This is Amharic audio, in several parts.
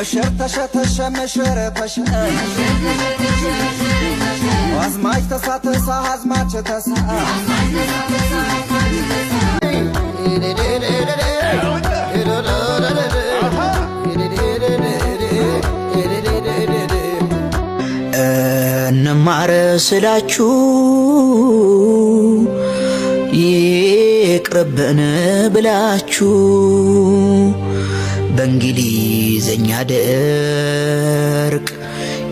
مشر تشتش مشر تش وازماج تساتسا هزماج تسا እንማር ስላችሁ ይቅርብን ብላችሁ በእንግሊዘኛ ደርቅ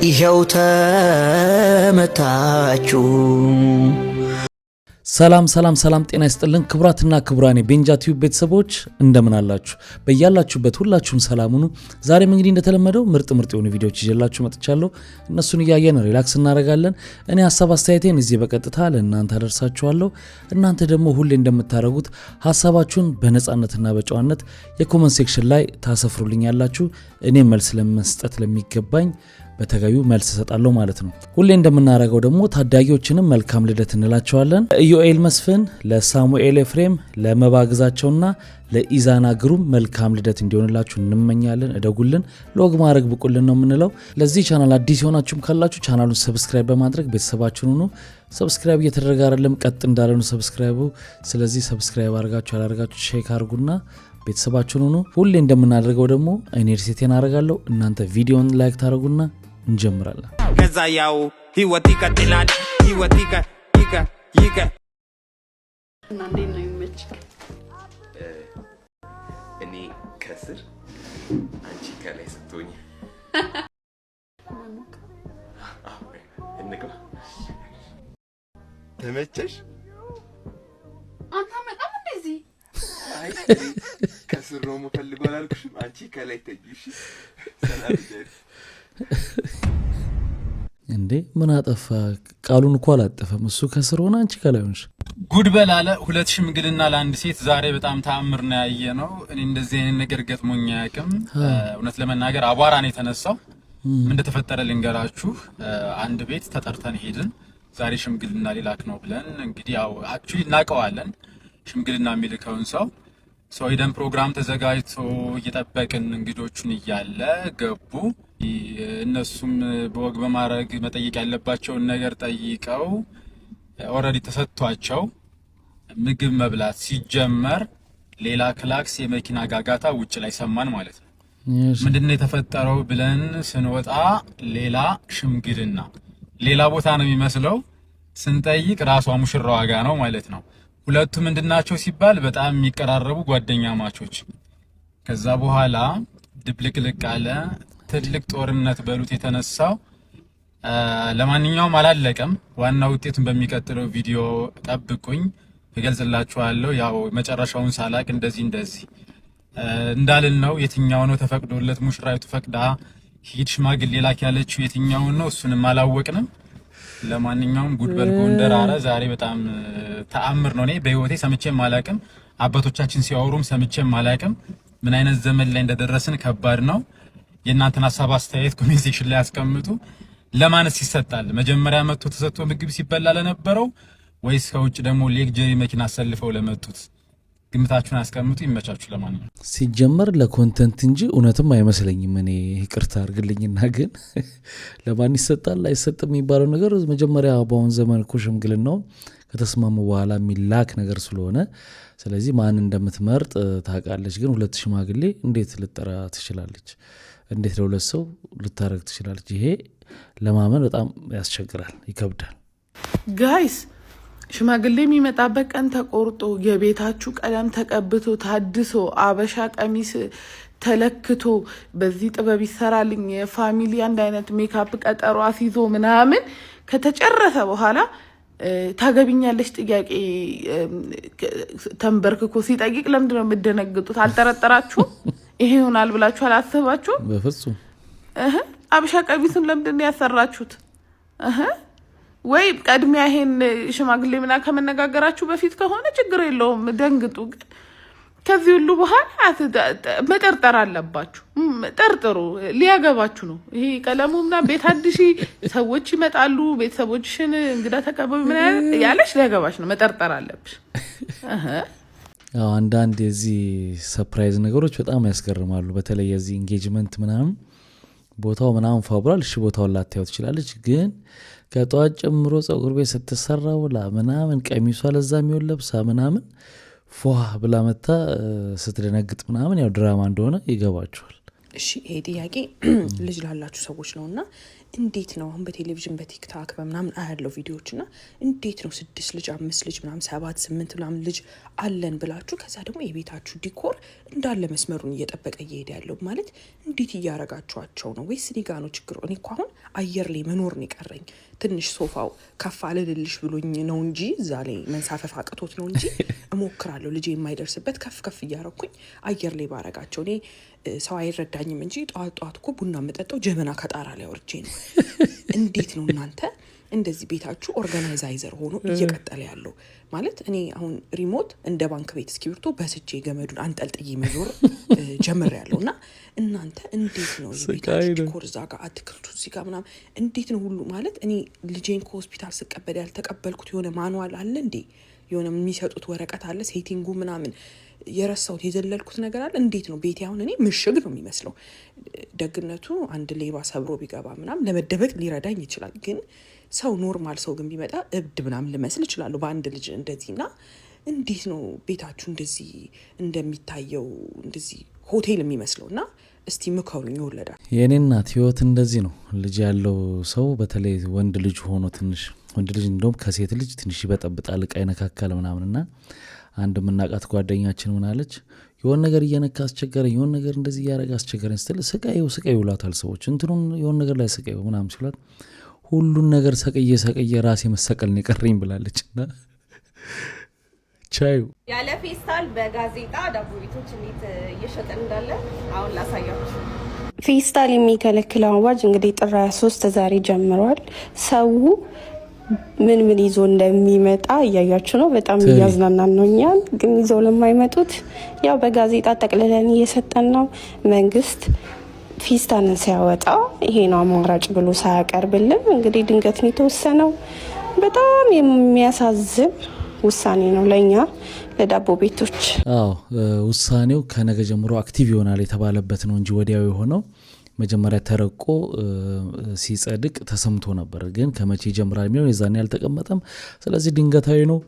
ይሄው ተመታችሁ። ሰላም ጤና ይስጥልን ክቡራትና ክቡራን ቤንጃ ቲዩብ ቤተሰቦች እንደምን አላችሁ? በእያላችሁበት ሁላችሁም ሰላም ሁኑ። ዛሬም እንግዲህ እንደተለመደው ምርጥ የሆኑ ቪዲዮዎች ይዤላችሁ መጥቻለሁ። እነሱን እያየን ሪላክስ እናደርጋለን። እኔ ሐሳብ አስተያየቴን እዚህ በቀጥታ ለእናንተ አደርሳችኋለሁ። እናንተ ደግሞ ሁሌ እንደምታደርጉት ሐሳባችሁን በነጻነትና በጨዋነት የኮሜንት ሴክሽን ላይ ታሰፍሩልኛላችሁ። እኔ መልስ ለመስጠት ለሚገባኝ በተገቢው መልስ ሰጣለሁ ማለት ነው። ሁሌ እንደምናደርገው ደግሞ ታዳጊዎችንም መልካም ልደት እንላቸዋለን። ኢዮኤል መስፍን፣ ለሳሙኤል ኤፍሬም፣ ለመባግዛቸውና ለኢዛና ግሩም መልካም ልደት እንዲሆንላችሁ እንመኛለን። እደጉልን፣ ሎግ ማድረግ ብቁልን ነው የምንለው። ለዚህ ቻናል አዲስ የሆናችሁም ካላችሁ ቻናሉን ሰብስክራይብ በማድረግ ቤተሰባችሁን ሁኑ። ሰብስክራይብ እየተደረገ አይደለም፣ ቀጥ እንዳለ ነው ሰብስክራይቡ። ስለዚህ ሰብስክራይብ አድርጋችሁ ያላደረጋችሁ ሼክ አድርጉና ቤተሰባችሁን ሁኑ። ሁሌ እንደምናደርገው ደግሞ እኔ ሪሴቴን አደርጋለሁ፣ እናንተ ቪዲዮን ላይክ ታደርጉና እንጀምራለን። ከዛ ያው ህይወት ይቀጥላል። ህይወት ይቀ እና እንዴት ነው የሚመችህ? እኔ ከስር አንቺ ከላይ ስትሆኝ እንግባ። ተመቸሽ? አንተ መጣም እንደዚህ አይ ከስር ነው የምፈልገው አላልኩሽም? አንቺ ከላይ ተይሽ። ሰላም ይደር እንዴ ምን አጠፋ? ቃሉን እኮ አላጠፈም። እሱ ከስር ሆነ አንቺ ከላይ ሆንሽ። ጉድ በላለ ሁለት ሽምግልና ለአንድ ሴት ዛሬ በጣም ተአምር ነው ያየነው። እኔ እንደዚህ አይነት ነገር ገጥሞኝ አያውቅም። እውነት ለመናገር አቧራ ነው የተነሳው። ምን እንደተፈጠረ ልንገራችሁ። አንድ ቤት ተጠርተን ሄድን። ዛሬ ሽምግልና ሊላክ ነው ብለን እንግዲህ ያው አክቹሊ እናውቀዋለን ሽምግልና የሚልከውን ሰው ሄደን ፕሮግራም ተዘጋጅቶ እየጠበቅን እንግዶቹን እያለ ገቡ። እነሱም በወግ በማድረግ መጠየቅ ያለባቸውን ነገር ጠይቀው ኦልሬዲ ተሰጥቷቸው ምግብ መብላት ሲጀመር ሌላ ክላክስ የመኪና ጋጋታ ውጭ ላይ ሰማን ማለት ነው። ምንድነው የተፈጠረው ብለን ስንወጣ ሌላ ሽምግልና ሌላ ቦታ ነው የሚመስለው። ስንጠይቅ ራሷ ሙሽራዋ ጋር ነው ማለት ነው። ሁለቱ ምንድናቸው ሲባል በጣም የሚቀራረቡ ጓደኛ ማቾች። ከዛ በኋላ ድብልቅልቅ አለ። ትልቅ ጦርነት በሉት የተነሳው። ለማንኛውም አላለቀም። ዋና ውጤቱን በሚቀጥለው ቪዲዮ ጠብቁኝ፣ እገልጽላችኋለሁ። ያው መጨረሻውን ሳላቅ እንደዚህ እንዳልን ነው። የትኛው ነው ተፈቅዶለት ሙሽራይቱ ፈቅዳ ሂድ ሽማግሌ ላክ ያለችው የትኛው ነው? እሱንም አላወቅንም። ለማንኛውም ጉድበል ጎንደር አረ ዛሬ በጣም ተአምር ነው። እኔ በህይወቴ ሰምቼም አላቅም፣ አባቶቻችን ሲያወሩም ሰምቼም አላቅም። ምን አይነት ዘመን ላይ እንደደረስን ከባድ ነው። የእናንተን ሐሳብ አስተያየት ኮሜንት ሴክሽን ላይ አስቀምጡ። ለማንስ ይሰጣል? መጀመሪያ መጥቶ ተሰጥቶ ምግብ ሲበላ ለነበረው ወይስ ከውጭ ደግሞ ሌክጀሪ መኪና አሰልፈው ለመጡት? ግምታችሁን አስቀምጡ። ይመቻችሁ። ለማንኛውም ሲጀመር ለኮንተንት እንጂ እውነትም አይመስለኝም። እኔ ይቅርታ አድርግልኝና ግን ለማን ይሰጣል አይሰጥም የሚባለው ነገር መጀመሪያ በአሁን ዘመን እኮ ሽምግልናው ከተስማሙ በኋላ የሚላክ ነገር ስለሆነ ስለዚህ ማን እንደምትመርጥ ታውቃለች። ግን ሁለት ሽማግሌ እንዴት ልጠራ ትችላለች? እንዴት ለሁለት ሰው ልታረግ ትችላለች? ይሄ ለማመን በጣም ያስቸግራል፣ ይከብዳል። ጋይስ ሽማግሌ የሚመጣበት ቀን ተቆርጦ የቤታችሁ ቀለም ተቀብቶ ታድሶ አበሻ ቀሚስ ተለክቶ በዚህ ጥበብ ይሰራልኝ የፋሚሊ አንድ አይነት ሜካፕ ቀጠሮ አስይዞ ምናምን ከተጨረሰ በኋላ ታገቢኛለሽ ጥያቄ ተንበርክኮ ሲጠይቅ ለምንድን ነው የምትደነግጡት? አልጠረጠራችሁም? ይሄ ይሆናል ብላችሁ አላሰባችሁም? በፍጹም አበሻ ቀሚሱን ለምንድን ነው ያሰራችሁት? ወይ ቀድሚያ ይሄን ሽማግሌ ምና ከመነጋገራችሁ በፊት ከሆነ ችግር የለውም፣ ደንግጡ። ግን ከዚህ ሁሉ በኋላ መጠርጠር አለባችሁ። ጠርጥሩ፣ ሊያገባችሁ ነው። ይሄ ቀለሙና ቤት አዲሺ ሰዎች ይመጣሉ፣ ቤተሰቦችሽን እንግዳ ተቀበሉ ምን ያለሽ ሊያገባሽ ነው። መጠርጠር አለብሽ። አንዳንድ የዚህ ሰርፕራይዝ ነገሮች በጣም ያስገርማሉ። በተለይ የዚህ ኢንጌጅመንት ምናምን ቦታው ምናምን ፋብራል እሺ ቦታውን ላታየው ትችላለች፣ ግን ከጧት ጀምሮ ጸጉር ቤት ስትሰራ ብላ ምናምን ቀሚሷ ለዛ የሚሆን ለብሳ ምናምን ፏ ብላ መታ ስትደነግጥ ምናምን ያው ድራማ እንደሆነ ይገባቸዋል። እሺ ይሄ ጥያቄ ልጅ ላላችሁ ሰዎች ነውና እንዴት ነው አሁን በቴሌቪዥን በቲክታክ በምናምን አያለው ቪዲዮዎች እና እንዴት ነው 6 ልጅ 5 ልጅ ምናምን 7 8 ምናምን ልጅ አለን ብላችሁ ከዛ ደግሞ የቤታችሁ ዲኮር እንዳለ መስመሩን እየጠበቀ እየሄደ ያለው ማለት እንዴት እያረጋችኋቸው ነው? ወይስ እኔ ጋ ነው ችግሩ? እኔ እኮ አሁን አየር ላይ መኖር ነው የቀረኝ። ትንሽ ሶፋው ከፍ አልልልሽ ብሎኝ ነው እንጂ እዛ ላይ መንሳፈፍ አቅቶት ነው እንጂ እሞክራለሁ ልጄ የማይደርስበት ከፍ እያረኩኝ አየር ላይ ባረጋቸው። እኔ ሰው አይረዳኝም እንጂ ጠዋት እኮ ቡና የምጠጣው ጀበና ከጣራ ላይ አውርጄ ነው። እንዴት ነው እናንተ እንደዚህ ቤታችሁ ኦርጋናይዘር ሆኖ እየቀጠለ ያለው? ማለት እኔ አሁን ሪሞት እንደ ባንክ ቤት እስክሪብቶ በስቼ ገመዱን አንጠልጥዬ መዞር ጀምሬያለሁ። እና እናንተ እንዴት ነው የቤታችሁ ዲኮር እዛ ጋር አትክልቱ እዚህ ጋር ምናምን እንዴት ነው ሁሉ? ማለት እኔ ልጄን ከሆስፒታል ስቀበል ያልተቀበልኩት የሆነ ማኑዋል አለ እንዴ? የሆነ የሚሰጡት ወረቀት አለ ሴቲንጉ ምናምን የረሳሁት የዘለልኩት ነገር አለ። እንዴት ነው ቤቴ አሁን እኔ ምሽግ ነው የሚመስለው። ደግነቱ አንድ ሌባ ሰብሮ ቢገባ ምናምን ለመደበቅ ሊረዳኝ ይችላል። ግን ሰው ኖርማል ሰው ግን ቢመጣ እብድ ምናምን ልመስል እችላለሁ በአንድ ልጅ እንደዚህና እንዴት ነው ቤታችሁ እንደዚህ እንደሚታየው እንደዚህ ሆቴል የሚመስለው? እና እስቲ ምከሩኝ ይወለዳል። የኔ እናት ህይወት እንደዚህ ነው። ልጅ ያለው ሰው በተለይ ወንድ ልጅ ሆኖ ትንሽ ወንድ ልጅ እንደውም ከሴት ልጅ ትንሽ ይበጠብጣል፣ ዕቃ ይነካካል ምናምንና አንድ ምናቃት ጓደኛችን ምን አለች፣ የሆነ ነገር እየነካ አስቸገረኝ፣ የሆነ ነገር እንደዚህ እያደረገ አስቸገረኝ ስትል ስቃዩ ይውላታል ሰዎች እንትኑን የሆነ ነገር ላይ ስቃዩ ምናምን ሲላት ሁሉን ነገር ሰቀየ ራሴ መሰቀል ነው የቀረኝ ብላለችና ቻዩ ያለ ፌስታል በጋዜጣ ዳቦ ቤቶች እንዴት እየሸጠን እንዳለ አሁን ላሳያችሁ። ፌስታል የሚከለክለው አዋጅ እንግዲህ ጥር 23 ዛሬ ጀምሯል። ሰው ምን ይዞ እንደሚመጣ እያያችሁ ነው። በጣም እያዝናናን ነው። እኛን ግን ይዘው ለማይመጡት ያው በጋዜጣ ጠቅልለን እየሰጠን ነው። መንግስት ፌስታልን ሲያወጣ ይሄ ነው አማራጭ ብሎ ሳያቀርብልን እንግዲህ ድንገት ነው የተወሰነው። በጣም የሚያሳዝን ውሳኔ ነው ለኛ ለዳቦ ቤቶች። ውሳኔው ከነገ ጀምሮ አክቲቭ ይሆናል የተባለበት ነው እንጂ ወዲያው የሆነው መጀመሪያ ተረቆ ሲጸድቅ ተሰምቶ ነበር። ግን ከመቼ ጀምራል የሚለው የዛኔ አልተቀመጠም። ስለዚህ ድንገታዊ ነው፣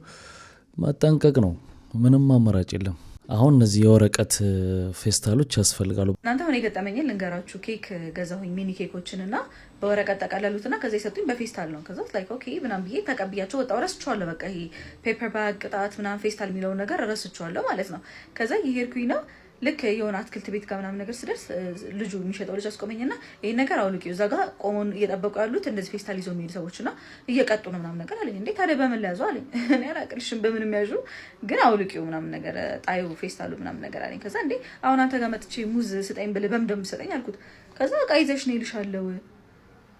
መጠንቀቅ ነው። ምንም አማራጭ የለም። አሁን እነዚህ የወረቀት ፌስታሎች ያስፈልጋሉ። እናንተ ምን የገጠመኝን ልንገራችሁ። ኬክ ገዛሁኝ ሚኒ ኬኮችን እና በወረቀት ጠቀለሉትና ከዛ የሰጡኝ በፌስታል ነው። ከዛ ላይክ ኦኬ ምናምን ብዬ ተቀብያቸው ወጣሁ። ረስቼዋለሁ። በቃ ይሄ ፔፐር ባግ ቅጣት ምናምን ፌስታል የሚለውን ነገር ረስቼዋለሁ ማለት ነው። ከዛ የሄድኩኝ ነው ልክ የሆነ አትክልት ቤት ጋር ምናምን ነገር ስደርስ ልጁ የሚሸጠው ልጅ አስቆመኝና ይሄን ነገር አውልቂው፣ እዛ ጋር ቆመው እየጠበቁ ያሉት እንደዚህ ፌስታል ይዘው የሚሄዱ ሰዎችና እየቀጡ ነው ምናምን ነገር አለኝ። እንዴ ታዲያ በምን ለያዙ አለኝ። እኔ አላቅልሽም በምን የሚያዙ ግን አውልቂው ምናምን ነገር ጣዩ ፌስታሉ ምናምን ነገር አለኝ። ከዛ እንዴ አሁን አንተ ጋር መጥቼ ሙዝ ስጠኝ ብለህ በምን ደም ሰጠኝ አልኩት። ከዛ ዕቃ ይዘሽ ነው ይልሻለው።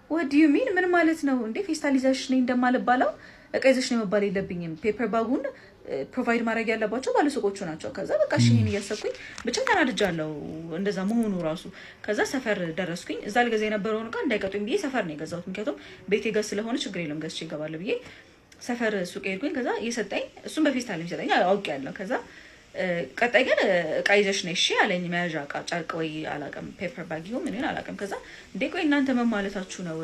what do you mean ምን ማለት ነው እንዴ? ፌስታል ይዘሽ ነው እንደማልባለው ዕቃ ይዘሽ ነው መባል የለብኝም። ፔፐር ባጉን ፕሮቫይድ ማድረግ ያለባቸው ባለሱቆቹ ናቸው። ከዛ በቃ ይሄን እያሰብኩኝ ብቻ ተናድጃለሁ እንደዛ መሆኑ ራሱ። ከዛ ሰፈር ደረስኩኝ። እዛ ልገዛ የነበረውን ዕቃ እንዳይቀጡኝ ብዬ ሰፈር ነው የገዛሁት። ምክንያቱም ቤቴ ጋር ስለሆነ ችግር የለም ገዝቼ እገባለሁ ብዬ ሰፈር ሱቅ ሄድኩኝ። ከዛ የሰጠኝ እሱም በፌስታል የሚሰጠኝ አውቄያለሁ። ከዛ ቀጣይ ግን ዕቃ ይዘሽ ነይ እሺ አለኝ። መያዣ ዕቃ ጨርቅ ወይ አላውቅም ፔፐር ባግ ይሁን ምን አላውቅም። ከዛ እንዴ ቆይ እናንተ ምን ማለታችሁ ነው?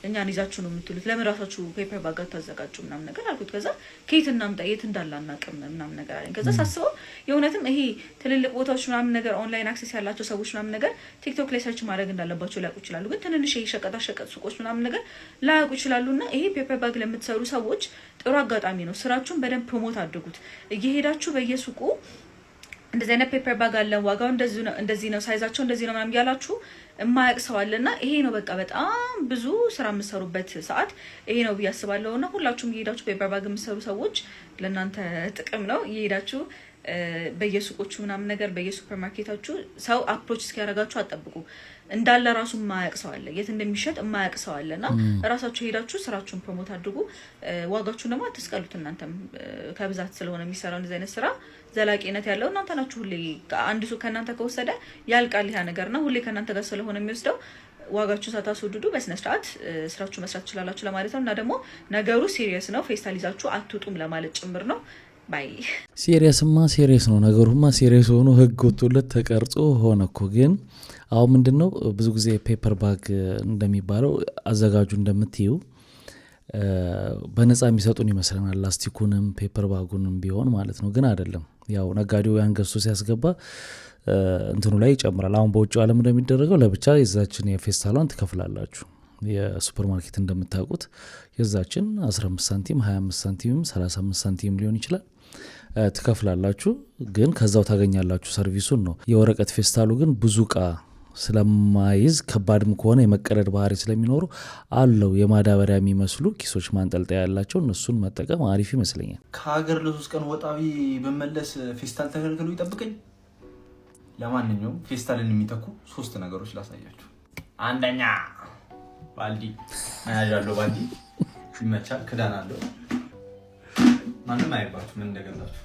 እኛን ይዛችሁ ነው የምትሉት? ለምን ራሳችሁ ፔፐር ባግ አታዘጋጁ ምናምን ነገር አልኩት። ከዛ ከየት እናምጣ የት እንዳለ አናውቅም ምናምን ነገር አለኝ። ከዛ ሳስበው የእውነትም ይሄ ትልልቅ ቦታዎች ምናምን ነገር ኦንላይን አክሰስ ያላቸው ሰዎች ምናምን ነገር ቲክቶክ ላይ ሰርች ማድረግ እንዳለባቸው ሊያውቁ ይችላሉ። ግን ትንንሽ ይሄ ሸቀጣሸቀጥ ሱቆች ምናምን ነገር ላያውቁ ይችላሉና ይሄ ፔፐር ባግ ለምትሰሩ ሰዎች ጥሩ አጋጣሚ ነው። ስራችሁን በደንብ ፕሮሞት አድርጉት። እየሄዳችሁ በየሱቁ እንደዚህ አይነት ፔፐር ባግ አለ፣ ዋጋው እንደዚህ ነው፣ ሳይዛቸው እንደዚህ ነው ምናምን ያላችሁ የማያውቅ ሰው አለና ይሄ ነው በቃ በጣም ብዙ ስራ የምትሰሩበት ሰዓት ይሄ ነው ብዬ አስባለሁና ሁላችሁም እየሄዳችሁ ፔፐር ባግ የምትሰሩ ሰዎች ለእናንተ ጥቅም ነው። እየሄዳችሁ በየሱቆቹ ምናምን ነገር በየሱፐርማርኬታችሁ ሰው አፕሮች እስኪያደርጋችሁ አጠብቁ። እንዳለ ራሱ የማያውቅ ሰው አለ፣ የት እንደሚሸጥ የማያውቅ ሰው አለና ራሳችሁ ሄዳችሁ ስራችሁን ፕሮሞት አድርጉ። ዋጋችሁን ደግሞ አትስቀሉት። እናንተም ከብዛት ስለሆነ የሚሰራው እንደዚህ አይነት ስራ ዘላቂነት ያለው እናንተ ናችሁ። ሁሌ አንድ ሰው ከእናንተ ከወሰደ ያልቃል ያ ነገርና ሁሌ ከእናንተ ጋር ስለሆነ የሚወስደው ዋጋችሁን ሳታስወድዱ በስነ ስርዓት ስራችሁ መስራት ትችላላችሁ ለማለት ነው። እና ደግሞ ነገሩ ሲሪየስ ነው። ፌስታል ይዛችሁ አትውጡም ለማለት ጭምር ነው። ባይ ሲሪየስ ነው ነገሩማ። ሲሪየስ ሆኖ ህግ ወጥቶለት ተቀርጾ ሆነ እኮ። ግን አሁን ምንድነው ብዙ ጊዜ ፔፐር ባግ እንደሚባለው አዘጋጁ እንደምትዩ በነፃ የሚሰጡን ይመስለናል፣ ላስቲኩንም ፔፐር ባጉንም ቢሆን ማለት ነው። ግን አይደለም። ያው ነጋዴው ያን ገዝቶ ሲያስገባ እንትኑ ላይ ይጨምራል። አሁን በውጭ ዓለም እንደሚደረገው ለብቻ የዛችን የፌስታሏን ትከፍላላችሁ። የሱፐርማርኬት እንደምታውቁት የዛችን 15 ሳንቲም 25 ሳንቲም 35 ሳንቲም ሊሆን ይችላል ትከፍላላችሁ። ግን ከዛው ታገኛላችሁ ሰርቪሱን ነው። የወረቀት ፌስታሉ ግን ብዙ እቃ ስለማይዝ ከባድም ከሆነ የመቀደድ ባህሪ ስለሚኖሩ አለው የማዳበሪያ የሚመስሉ ኪሶች ማንጠልጠያ ያላቸው እነሱን መጠቀም አሪፍ ይመስለኛል። ከሀገር ለ3 ቀን ወጣቢ በመለስ ፌስታል ተከልክሎ ይጠብቀኝ። ለማንኛውም ፌስታልን የሚተኩ 3 ነገሮች ላሳያችሁ። አንደኛ ባልዲ አያዣለሁ። ባልዲ ይመቻል፣ ክዳን አለው፣ ማንም አይባችሁ ምን እንደገዛችሁ።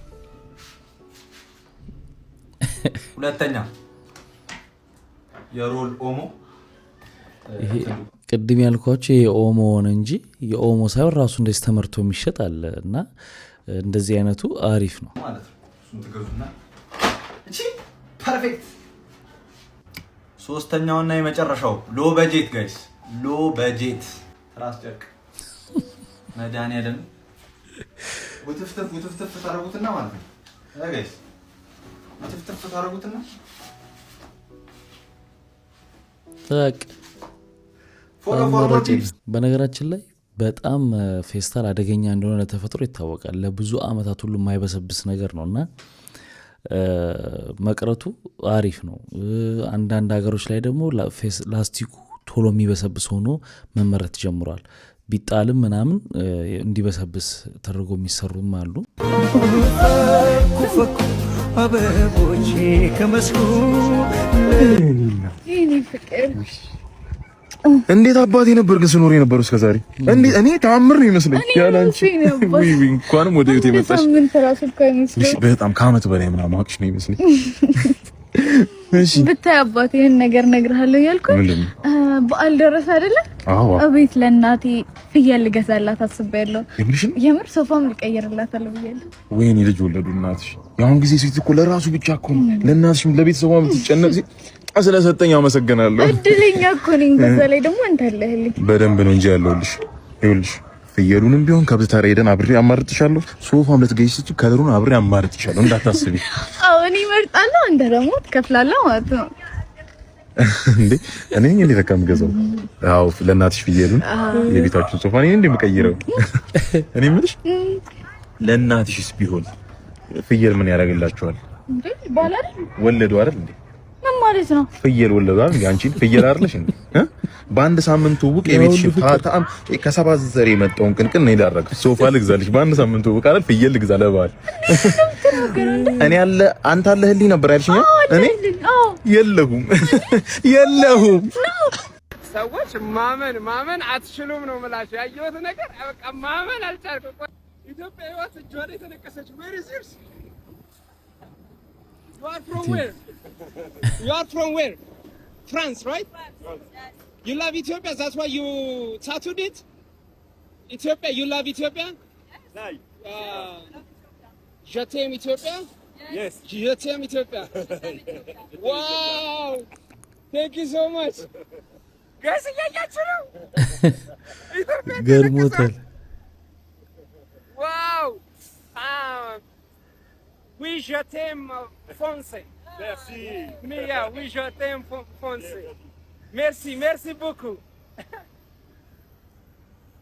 ሁለተኛ የሮል ኦሞ። ይሄ ቅድም ያልኳችሁ የኦሞ ሆነ እንጂ የኦሞ ሳይሆን ራሱ እንደዚህ ተመርቶ የሚሸጥ አለ እና እንደዚህ አይነቱ አሪፍ ነው ማለት ነው። እሱን ትገዙና እቺ ፐርፌክት። ሶስተኛውና የመጨረሻው ሎ በጀት ጋይስ፣ ሎ በጀት ትራስ ጨርቅ መድኃኒዓለም ውትፍትፍ ታረጉትና ማለት ነው ጋይስ፣ ውትፍትፍ ታረጉትና በነገራችን ላይ በጣም ፌስታል አደገኛ እንደሆነ ለተፈጥሮ ይታወቃል። ለብዙ አመታት ሁሉ የማይበሰብስ ነገር ነውና መቅረቱ አሪፍ ነው። አንዳንድ ሀገሮች ላይ ደግሞ ላስቲኩ ቶሎ የሚበሰብስ ሆኖ መመረት ጀምሯል። ቢጣልም ምናምን እንዲበሰብስ ተደርጎ የሚሰሩም አሉ። አበቦቼ ከመስኩ እንዴት አባቴ ነበር ግን ስኖር የነበረው እስከ ዛሬ? እኔ ተአምር ነው ይመስለኝ ያላንቺ። እንኳንም ወደ ቤት የመጣሽ በጣም ከአመት በላይ ምናምን አውቅሽ ነው ይመስለኝ። እሺ ብታይ አባቴ ይሄን ነገር ነግርሃለሁ ያልኩት በዓል ደረሰ አይደለ? አቤት ለእናቴ ፍየል ልገዛላት አስቤያለሁ። የምር ሶፋም ልቀይርላታለሁ ብያለሁ። ወይኔ ልጅ ወለዱ እናትሽ። ያሁን ጊዜ ሴት እኮ ለራሱ ብቻ እኮ ነው ለእናትሽም ለቤተሰቧም የምትጨነቅ ስለሰጠኝ አመሰግናለሁ። እድለኛ እኮ ነኝ። በዛ ላይ ደግሞ አንተ አለህልኝ። በደንብ ነው እንጂ ያለውልሽ። ይኸውልሽ ፍየሉንም ቢሆን ከብት ተራ ሄደን አብሬ አማርጥሻለሁ። ሶፋም ልትገዢ ስትይ ከለሩን አብሬ አማርጥሻለሁ እንዳታስቢ። አዎ እኔ እመርጣለሁ፣ አንተ ደግሞ ትከፍላለህ ማለት ነው እንዴ? እኔ እንዴ ተከም ገዛው? አዎ ለእናትሽ ፍየሉን የቤታችን ሶፋ እኔ እንዴ የምቀይረው? እኔ የምልሽ ለእናትሽስ ቢሆን ፍየል ምን ያደርግላችኋል? እንዴ ባላል ወለዱ አይደል እንዴ? ምን ማለት ነው? ፍየል ወለዱ አይደል? አንቺ ፍየል አይደለሽ እንዴ? በአንድ ሳምንት ውቅ የቤትሽ ታጣም ከሰባት ዘር የመጣውን ቅንቅን ነው ያደረገ። ሶፋ ልግዛልሽ በአንድ ሳምንት ውቅ አይደል? ፍየል ልግዛ ለባል እኔ አለ አንተ አለህልኝ ነበር ያልሽኝ። እኔ የለሁም የለሁም። ሰዎች ማመን አትችሉም ነው የምላችሁ። ያየሁት ነገር በቃ ማመን አልቻልኩም። ኢትዮጵያ ህይወት እጇን የተነቀሰች where is yours? You are from where? You are from where? France, right? You love Ethiopia, that's why you tattooed it? Ethiopia, you love Ethiopia? Yes. Je t'aime Ethiopia? Yes. Je t'aime Ethiopia. Wow! Thank you so much. Guys, እያያችሁ ገርሞታል። Wow! Oui, je t'aime Fonse. Merci. Mia, oui, je t'aime Fonse. Merci, merci beaucoup.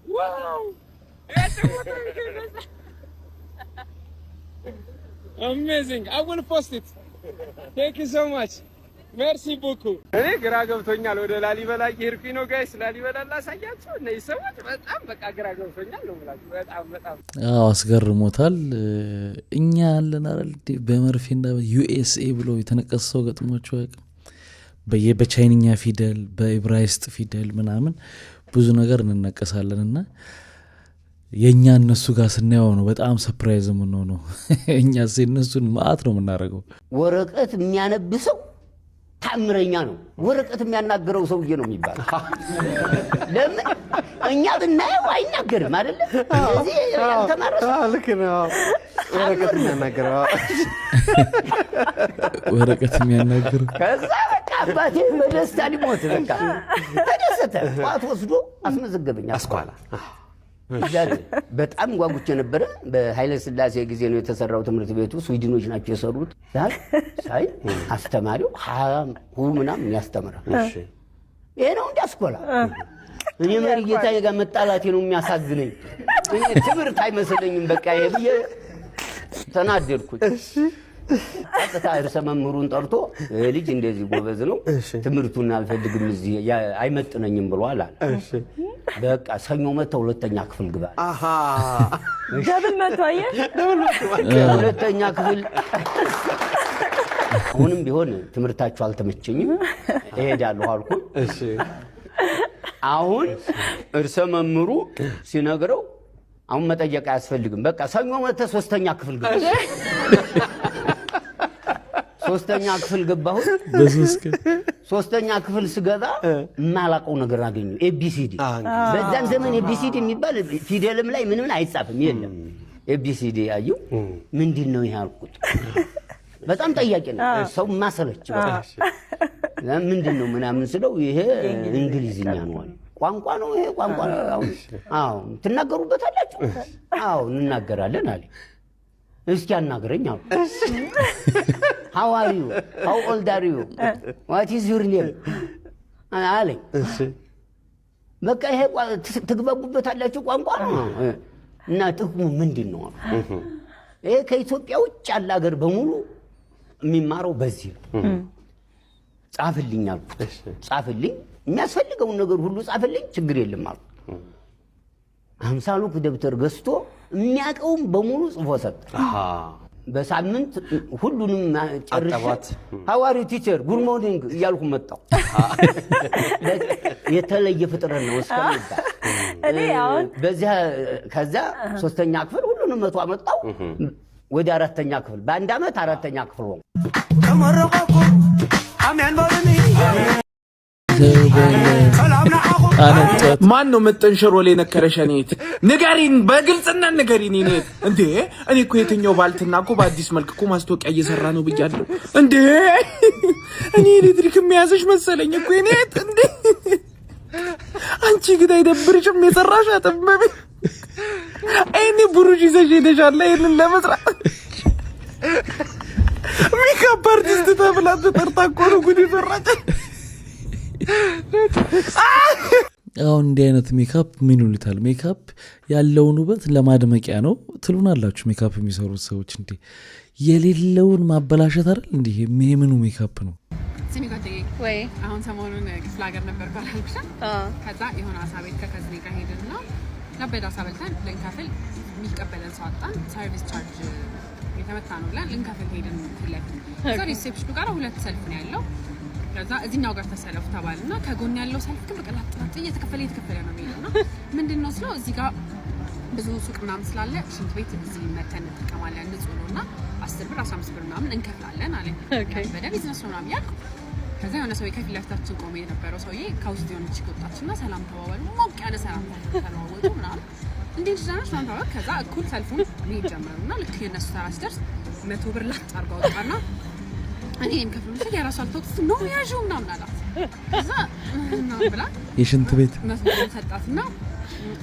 Wow! Amazing. I will post it. Thank you so much. Merci beaucoup. እኔ ግራ ገብቶኛል። ወደ ላሊበላ እየሄድኩኝ ነው ጋይስ። ላሊበላ ላሳያችሁ። እነዚህ ሰዎች በጣም በቃ ግራ ገብቶኛል ነው የምላችሁ። በጣም አዎ አስገርሞታል። እኛ ያለን አይደል በመርፌና ዩኤስኤ ብሎ የተነቀሰ ሰው ገጥሟቸው ያውቃል። በቻይንኛ ፊደል በኢብራይስጥ ፊደል ምናምን ብዙ ነገር እንነቀሳለንና የኛ እነሱ ጋር ስናየው ነው በጣም ሰርፕራይዝ የምንሆነው። እኛ እነሱን ማአት ነው የምናደርገው። ወረቀት የሚያነብሰው ታምረኛ ነው። ወረቀት የሚያናገረው ሰውዬ ነው የሚባለው። ለምን እኛ ብናየው አይናገርም አይደል? ስለዚህ ያልተማረ ልክ ነው። ወረቀት የሚያናግረው ከዛ በቃ አባቴ በደስታ ሊሞት በቃ ተደሰተ። ጧት ወስዶ አስመዘገበኝ አስኳላ። በጣም ጓጉቼ ነበረ። በኃይለ ሥላሴ ጊዜ ነው የተሰራው ትምህርት ቤቱ። ስዊድኖች ናቸው የሰሩት። ሳይ አስተማሪው ምናምን ያስተምራል። ይሄ ነው እንደ አስኳላ። እኔ መሪጌታዬ ጋር መጣላቴ ነው የሚያሳዝነኝ። እኔ ትምህርት አይመስለኝም በቃ ይሄ ብዬ ተናደድኩኝ። ቀጥታ ርዕሰ መምህሩን ጠርቶ ልጅ እንደዚህ ጎበዝ ነው ትምህርቱን አልፈልግም እዚህ አይመጥነኝም ብሏል አለ። በቃ ሰኞ መተው ሁለተኛ ክፍል ግባ። ደብል መቷየ ሁለተኛ ክፍል። አሁንም ቢሆን ትምህርታችሁ አልተመቸኝም እሄዳለሁ አልኩኝ። አሁን ርዕሰ መምህሩ ሲነግረው አሁን መጠየቅ አያስፈልግም በቃ ሰኞ መተህ ሶስተኛ ክፍል ግባ። ሶስተኛ ክፍል ገባሁ። ሶስተኛ ክፍል ስገባ ማላቀው ነገር አገኘሁ። ኤቢሲዲ በዛን ዘመን ኤቢሲዲ የሚባል ፊደልም ላይ ምንም አይጻፍም የለም። ኤቢሲዲ አየሁ። ምንድነው ይሄ አልኩት። በጣም ጠያቂ ነው ሰው ማሰለች። ምንድነው ምናምን ስለው ይሄ እንግሊዝኛ ነው አለ። ቋንቋ ነው ይሄ ቋንቋ ነው። አዎ ትናገሩበታላችሁ? አዎ እንናገራለን አለ። እስኪ አናግረኝ አልኩ። How are you? How old are you? What is your name? አለኝ። በቃ ይሄ ትግባቡበታላችሁ ቋንቋ ነው እና ጥቅሙ ምንድን ነው? ይሄ ከኢትዮጵያ ውጭ ያለ ሀገር በሙሉ የሚማረው በዚህ ነው። ጻፍልኝ አልኩት። ጻፍልኝ የሚያስፈልገውን ነገር ሁሉ ጻፍልኝ፣ ችግር የለም አልኩት። 50 ሉክ ደብተር ገዝቶ የሚያውቀውም በሙሉ ጽፎ ሰጠ። በሳምንት ሁሉንም ጨርሼ How are you teacher? Good morning እያልኩ መጣሁ። የተለየ ፍጥረት ነው እስከሚባል እኔ አሁን በዚያ ከዛ ሶስተኛ ክፍል ሁሉንም መቶ አመጣው። ወደ አራተኛ ክፍል በአንድ አመት አራተኛ ክፍል ሆንኩ። ተመረቀኩ አሜን በሉኝ። ማን ነው መጠንሸሮ ላይ ነከረሸኔት? ንገሪን፣ በግልጽና ንገሪን። እኔት እንዴ እኔ እኮ የትኛው ባልትና እኮ በአዲስ መልክ እኮ ማስታወቂያ እየሰራ ነው ብያለሁ። እንዴ እኔ ኤሌክትሪክ የሚያዘሽ መሰለኝ እኮ እኔት። እንዴ አንቺ ግን አይደብርሽም? የሰራሽ አጥበብ እኔ ብሩሽ ይዘሽ ሄደሻል ይሄንን ለመስራት። ሜካፕ አርቲስት ተብላ ተጠርታ እኮ ነው ጉድ ይሰራች። አሁን እንዲህ አይነት ሜካፕ ምን ይሉታል? ሜካፕ ያለውን ውበት ለማድመቂያ ነው ትሉናላችሁ። ሜካፕ የሚሰሩት ሰዎች እንዴ የሌለውን ማበላሸት አይደል እንዴ? ምኑ ሜካፕ ነው? ሲሚ ጋር ወይ አሁን ሰሞኑን ክፍለ ሀገር ነበር ባላልኩሽ። ከዛ የሆነ አሳ ቤት ከከዝኔ ጋር ሄድና ለበዳ አሳ በልተን ልንከፍል የሚቀበለን ሰው አጣን። ሰርቪስ ቻርጅ የተመታ ነው ብለን ልንከፍል ሄድን። ከዛ ሪሴፕሽኑ ጋር ሁለት ሰልፍ ነው ያለው። ከዛ እዚህኛው ጋር ተሰለፉ ተባልና ከጎን ያለው ሰልፍ ግን በቃ ላጥራት እየተከፈለ ነው የሚለውና ምንድነው ስለው እዚህ ጋር ብዙ ሱቅ ምናምን ስላለ ሽንት ቤት እዚህ መተን እንጠቀማለን ንጹህ ነውና 10 ብር 15 ብር ምናምን እንከፍላለን አለ። በደንብ ቢዝነስ ነው ምናምን ያልኩ። ከዛ የሆነ ሰው ከፊት ለፊታችን ቆመ የነበረው ሰውዬ ከውስጥ የሆነች ወጣችና ሰላም ተባባሉ። ሞቅ ያለ ሰላም ተለዋወጡ ምናምን እንዴት ዛናሽ ነው ታውቃለህ። ከዛ እኩል ሰልፉን መሄድ ጀመሩና ልክ የነሱ ተራ ሲደርስ 100 ብር ላጥ አድርገው ወጣና እኔም ከፍሉኝ የራሱ አልተውት ነው ያዥው ምናምን አላት። ከዛ እና ብላ የሽንት ቤት ሰጣትና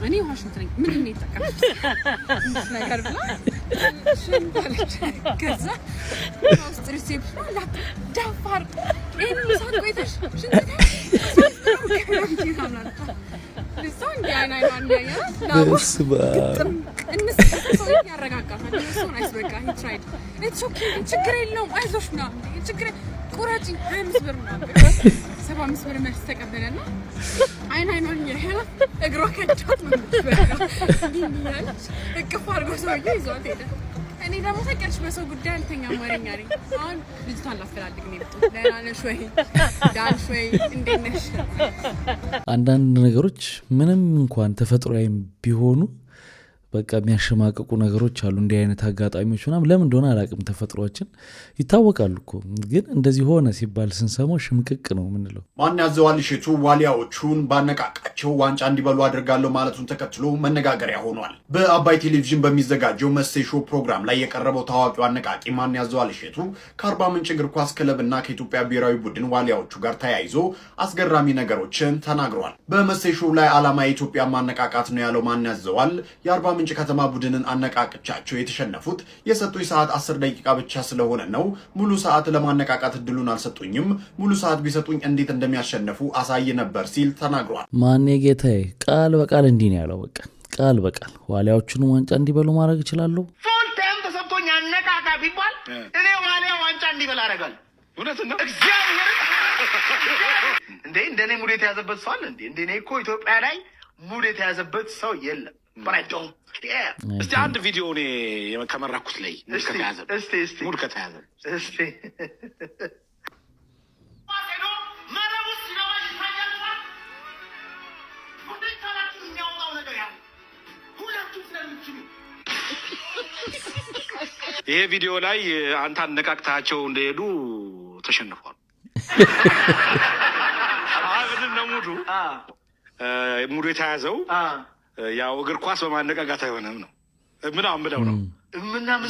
እኔ ዋሽንት ነኝ ምን ነው የተጠቀምኩት ነገር ብላ ሽንት አለች። ከዛ ውስጥ ሪሴፕሽን ላጥ ዳፋር እኔ ሳቆይተሽ ሽንት ልሳን ያና ያና በስባ ሰው ያረጋጋታል። ሰው አይስበቃ he tried it's okay ችግር የለውም አይዞሽ ምናምን ችግር ቁራጭ 25 ብር ምናምን 75 ብር መልስ ተቀበለና አይናይኖን ይሄና እግሯ ከዳት ነው በቃ ዲኒያለች እቅፍ አድርጎ ሰውዬው ይዟት ሄደ። እኔ ደግሞ ተቀርሽ በሰው ጉዳይ አልተኛም ወሬኛ ነኝ። አሁን ልጅቷን ላፈላልግ ነው የመጣው። ደህና ነሽ ወይ ዳንሽ ወይ እንዴት ነሽ? አንዳንድ ነገሮች ምንም እንኳን ተፈጥሯዊም ቢሆኑ በቃ የሚያሸማቅቁ ነገሮች አሉ እንዲህ አይነት አጋጣሚዎች ምናምን ለምን እንደሆነ አላቅም ተፈጥሯችን ይታወቃሉ እኮ ግን እንደዚህ ሆነ ሲባል ስንሰማው ሽምቅቅ ነው ምንለው ማን ያዘዋል እሸቱ ዋሊያዎቹን ባነቃቃቸው ዋንጫ እንዲበሉ አድርጋለሁ ማለቱን ተከትሎ መነጋገሪያ ሆኗል። በአባይ ቴሌቪዥን በሚዘጋጀው መሰይ ሾው ፕሮግራም ላይ የቀረበው ታዋቂው አነቃቂ ማን ያዘዋል እሸቱ ከአርባ ምንጭ እግር ኳስ ክለብና ከኢትዮጵያ ብሔራዊ ቡድን ዋሊያዎቹ ጋር ተያይዞ አስገራሚ ነገሮችን ተናግሯል። በመሰይ ሾው ላይ ዓላማ የኢትዮጵያ ማነቃቃት ነው ያለው ማን ያዘዋል የአርባ ምንጭ ከተማ ቡድንን አነቃቅቻቸው የተሸነፉት የሰጡኝ ሰዓት 10 ደቂቃ ብቻ ስለሆነ ነው። ሙሉ ሰዓት ለማነቃቃት እድሉን አልሰጡኝም። ሙሉ ሰዓት ቢሰጡኝ እንዴት እንደሚያሸነፉ አሳይ ነበር ሲል ተናግሯል። ማን ጌታዬ ቃል በቃል እንዲህ ነው ያለው። በቃ ቃል በቃል ዋሊያዎቹን ዋንጫ እንዲበሉ ማድረግ ይችላል። ፉል ታይም ተሰጥቶኝ አነቃቃ ቢባል እኔ ዋሊያ ዋንጫ እንዲበላ አደርጋለሁ። እውነት ነው እግዚአብሔር እንደኔ ሙድ የተያዘበት ሰው አለ እንዴ? እንደኔ እኮ ኢትዮጵያ ላይ ሙድ የተያዘበት ሰው የለም። እስቲ አንድ ቪዲዮ እኔ ከመራኩት ላይ ሙድ ከተያዘ ይሄ ቪዲዮ ላይ አንተ አነቃቅታቸው እንደሄዱ ተሸንፏል። አብድን ነው ሙዱ የተያዘው ያው እግር ኳስ በማነቃቃት አይሆንም ነው ምናምን ብለው ነው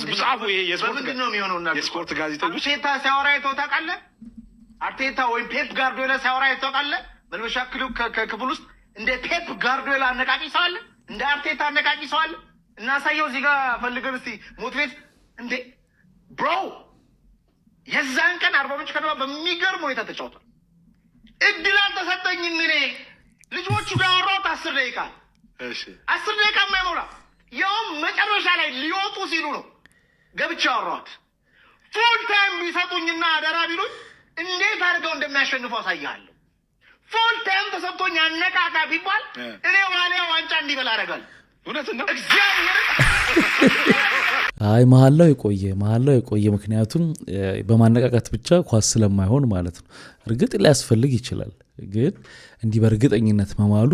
ምጻፉ። ይሄ የስፖርት ጋዜጠኞች አርቴታ ሲያወራ አይተኸው ታውቃለህ? አርቴታ ወይም ፔፕ ጋርዲዮላ ሲያወራ አይተኸው ታውቃለህ? መልበሻ ክፍል ውስጥ እንደ ፔፕ ጋርዲዮላ አነቃቂ ሰው አለ? እንደ አርቴታ አነቃቂ ሰው አለ? እናሳየው እዚህ ጋር ፈልገን እስቲ ሞቲቬት እንዴ ብሮ። የዛን ቀን አርባ ምንጭ ከተማ በሚገርም ሁኔታ ተጫውቷል። እድል አልተሰጠኝም። እኔ ልጆቹ ጋር ያወራሁት 10 ደቂቃ 10 ደቂቃ የማይሞላ ያውም መጨረሻ ላይ ሊወጡ ሲሉ ነው ገብቼ ያወራሁት። ፉል ታይም ቢሰጡኝና አደራ ቢሉኝ እንዴት አድርገው እንደሚያሸንፉ አሳያለሁ። ፉል ታይም ተሰጥቶኝ አነቃቃ ቢባል እኔ ዋሊያ ዋንጫ እንዲበላ አደርጋለሁ። እውነት ነው እግዚአብሔር አይ መሐላው የቆየ ምክንያቱም በማነቃቃት ብቻ ኳስ ስለማይሆን ማለት ነው። እርግጥ ሊያስፈልግ ይችላል ግን እንዲህ በእርግጠኝነት መማሉ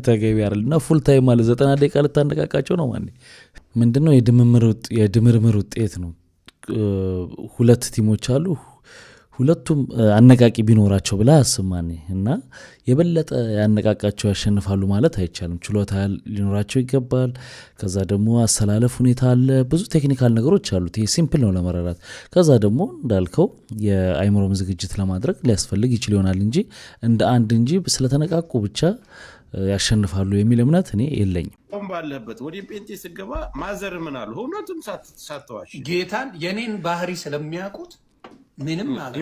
ተገቢ አይደልና ፉል ታይም ማለት 90 ደቂቃ ልታነቃቃቸው ነው ማለት ምንድነው? የድምርምር ውጤት ነው። ሁለት ቲሞች አሉ ሁለቱም አነቃቂ ቢኖራቸው ብላ አስማኔ እና የበለጠ ያነቃቃቸው ያሸንፋሉ ማለት አይቻልም። ችሎታ ሊኖራቸው ይገባል። ከዛ ደግሞ አሰላለፍ ሁኔታ አለ። ብዙ ቴክኒካል ነገሮች አሉት። ይሄ ሲምፕል ነው ለመረዳት። ከዛ ደግሞ እንዳልከው የአይምሮም ዝግጅት ለማድረግ ሊያስፈልግ ይችል ይሆናል እንጂ እንደ አንድ እንጂ ስለተነቃቁ ብቻ ያሸንፋሉ የሚል እምነት እኔ የለኝም። ቆም ባለበት ወዲ ጴንጤ ስገባ ማዘር ምን አሉ ሁሉንም ሳትዋሽ ጌታን የኔን ባህሪ ስለሚያውቁት ምንም ማለት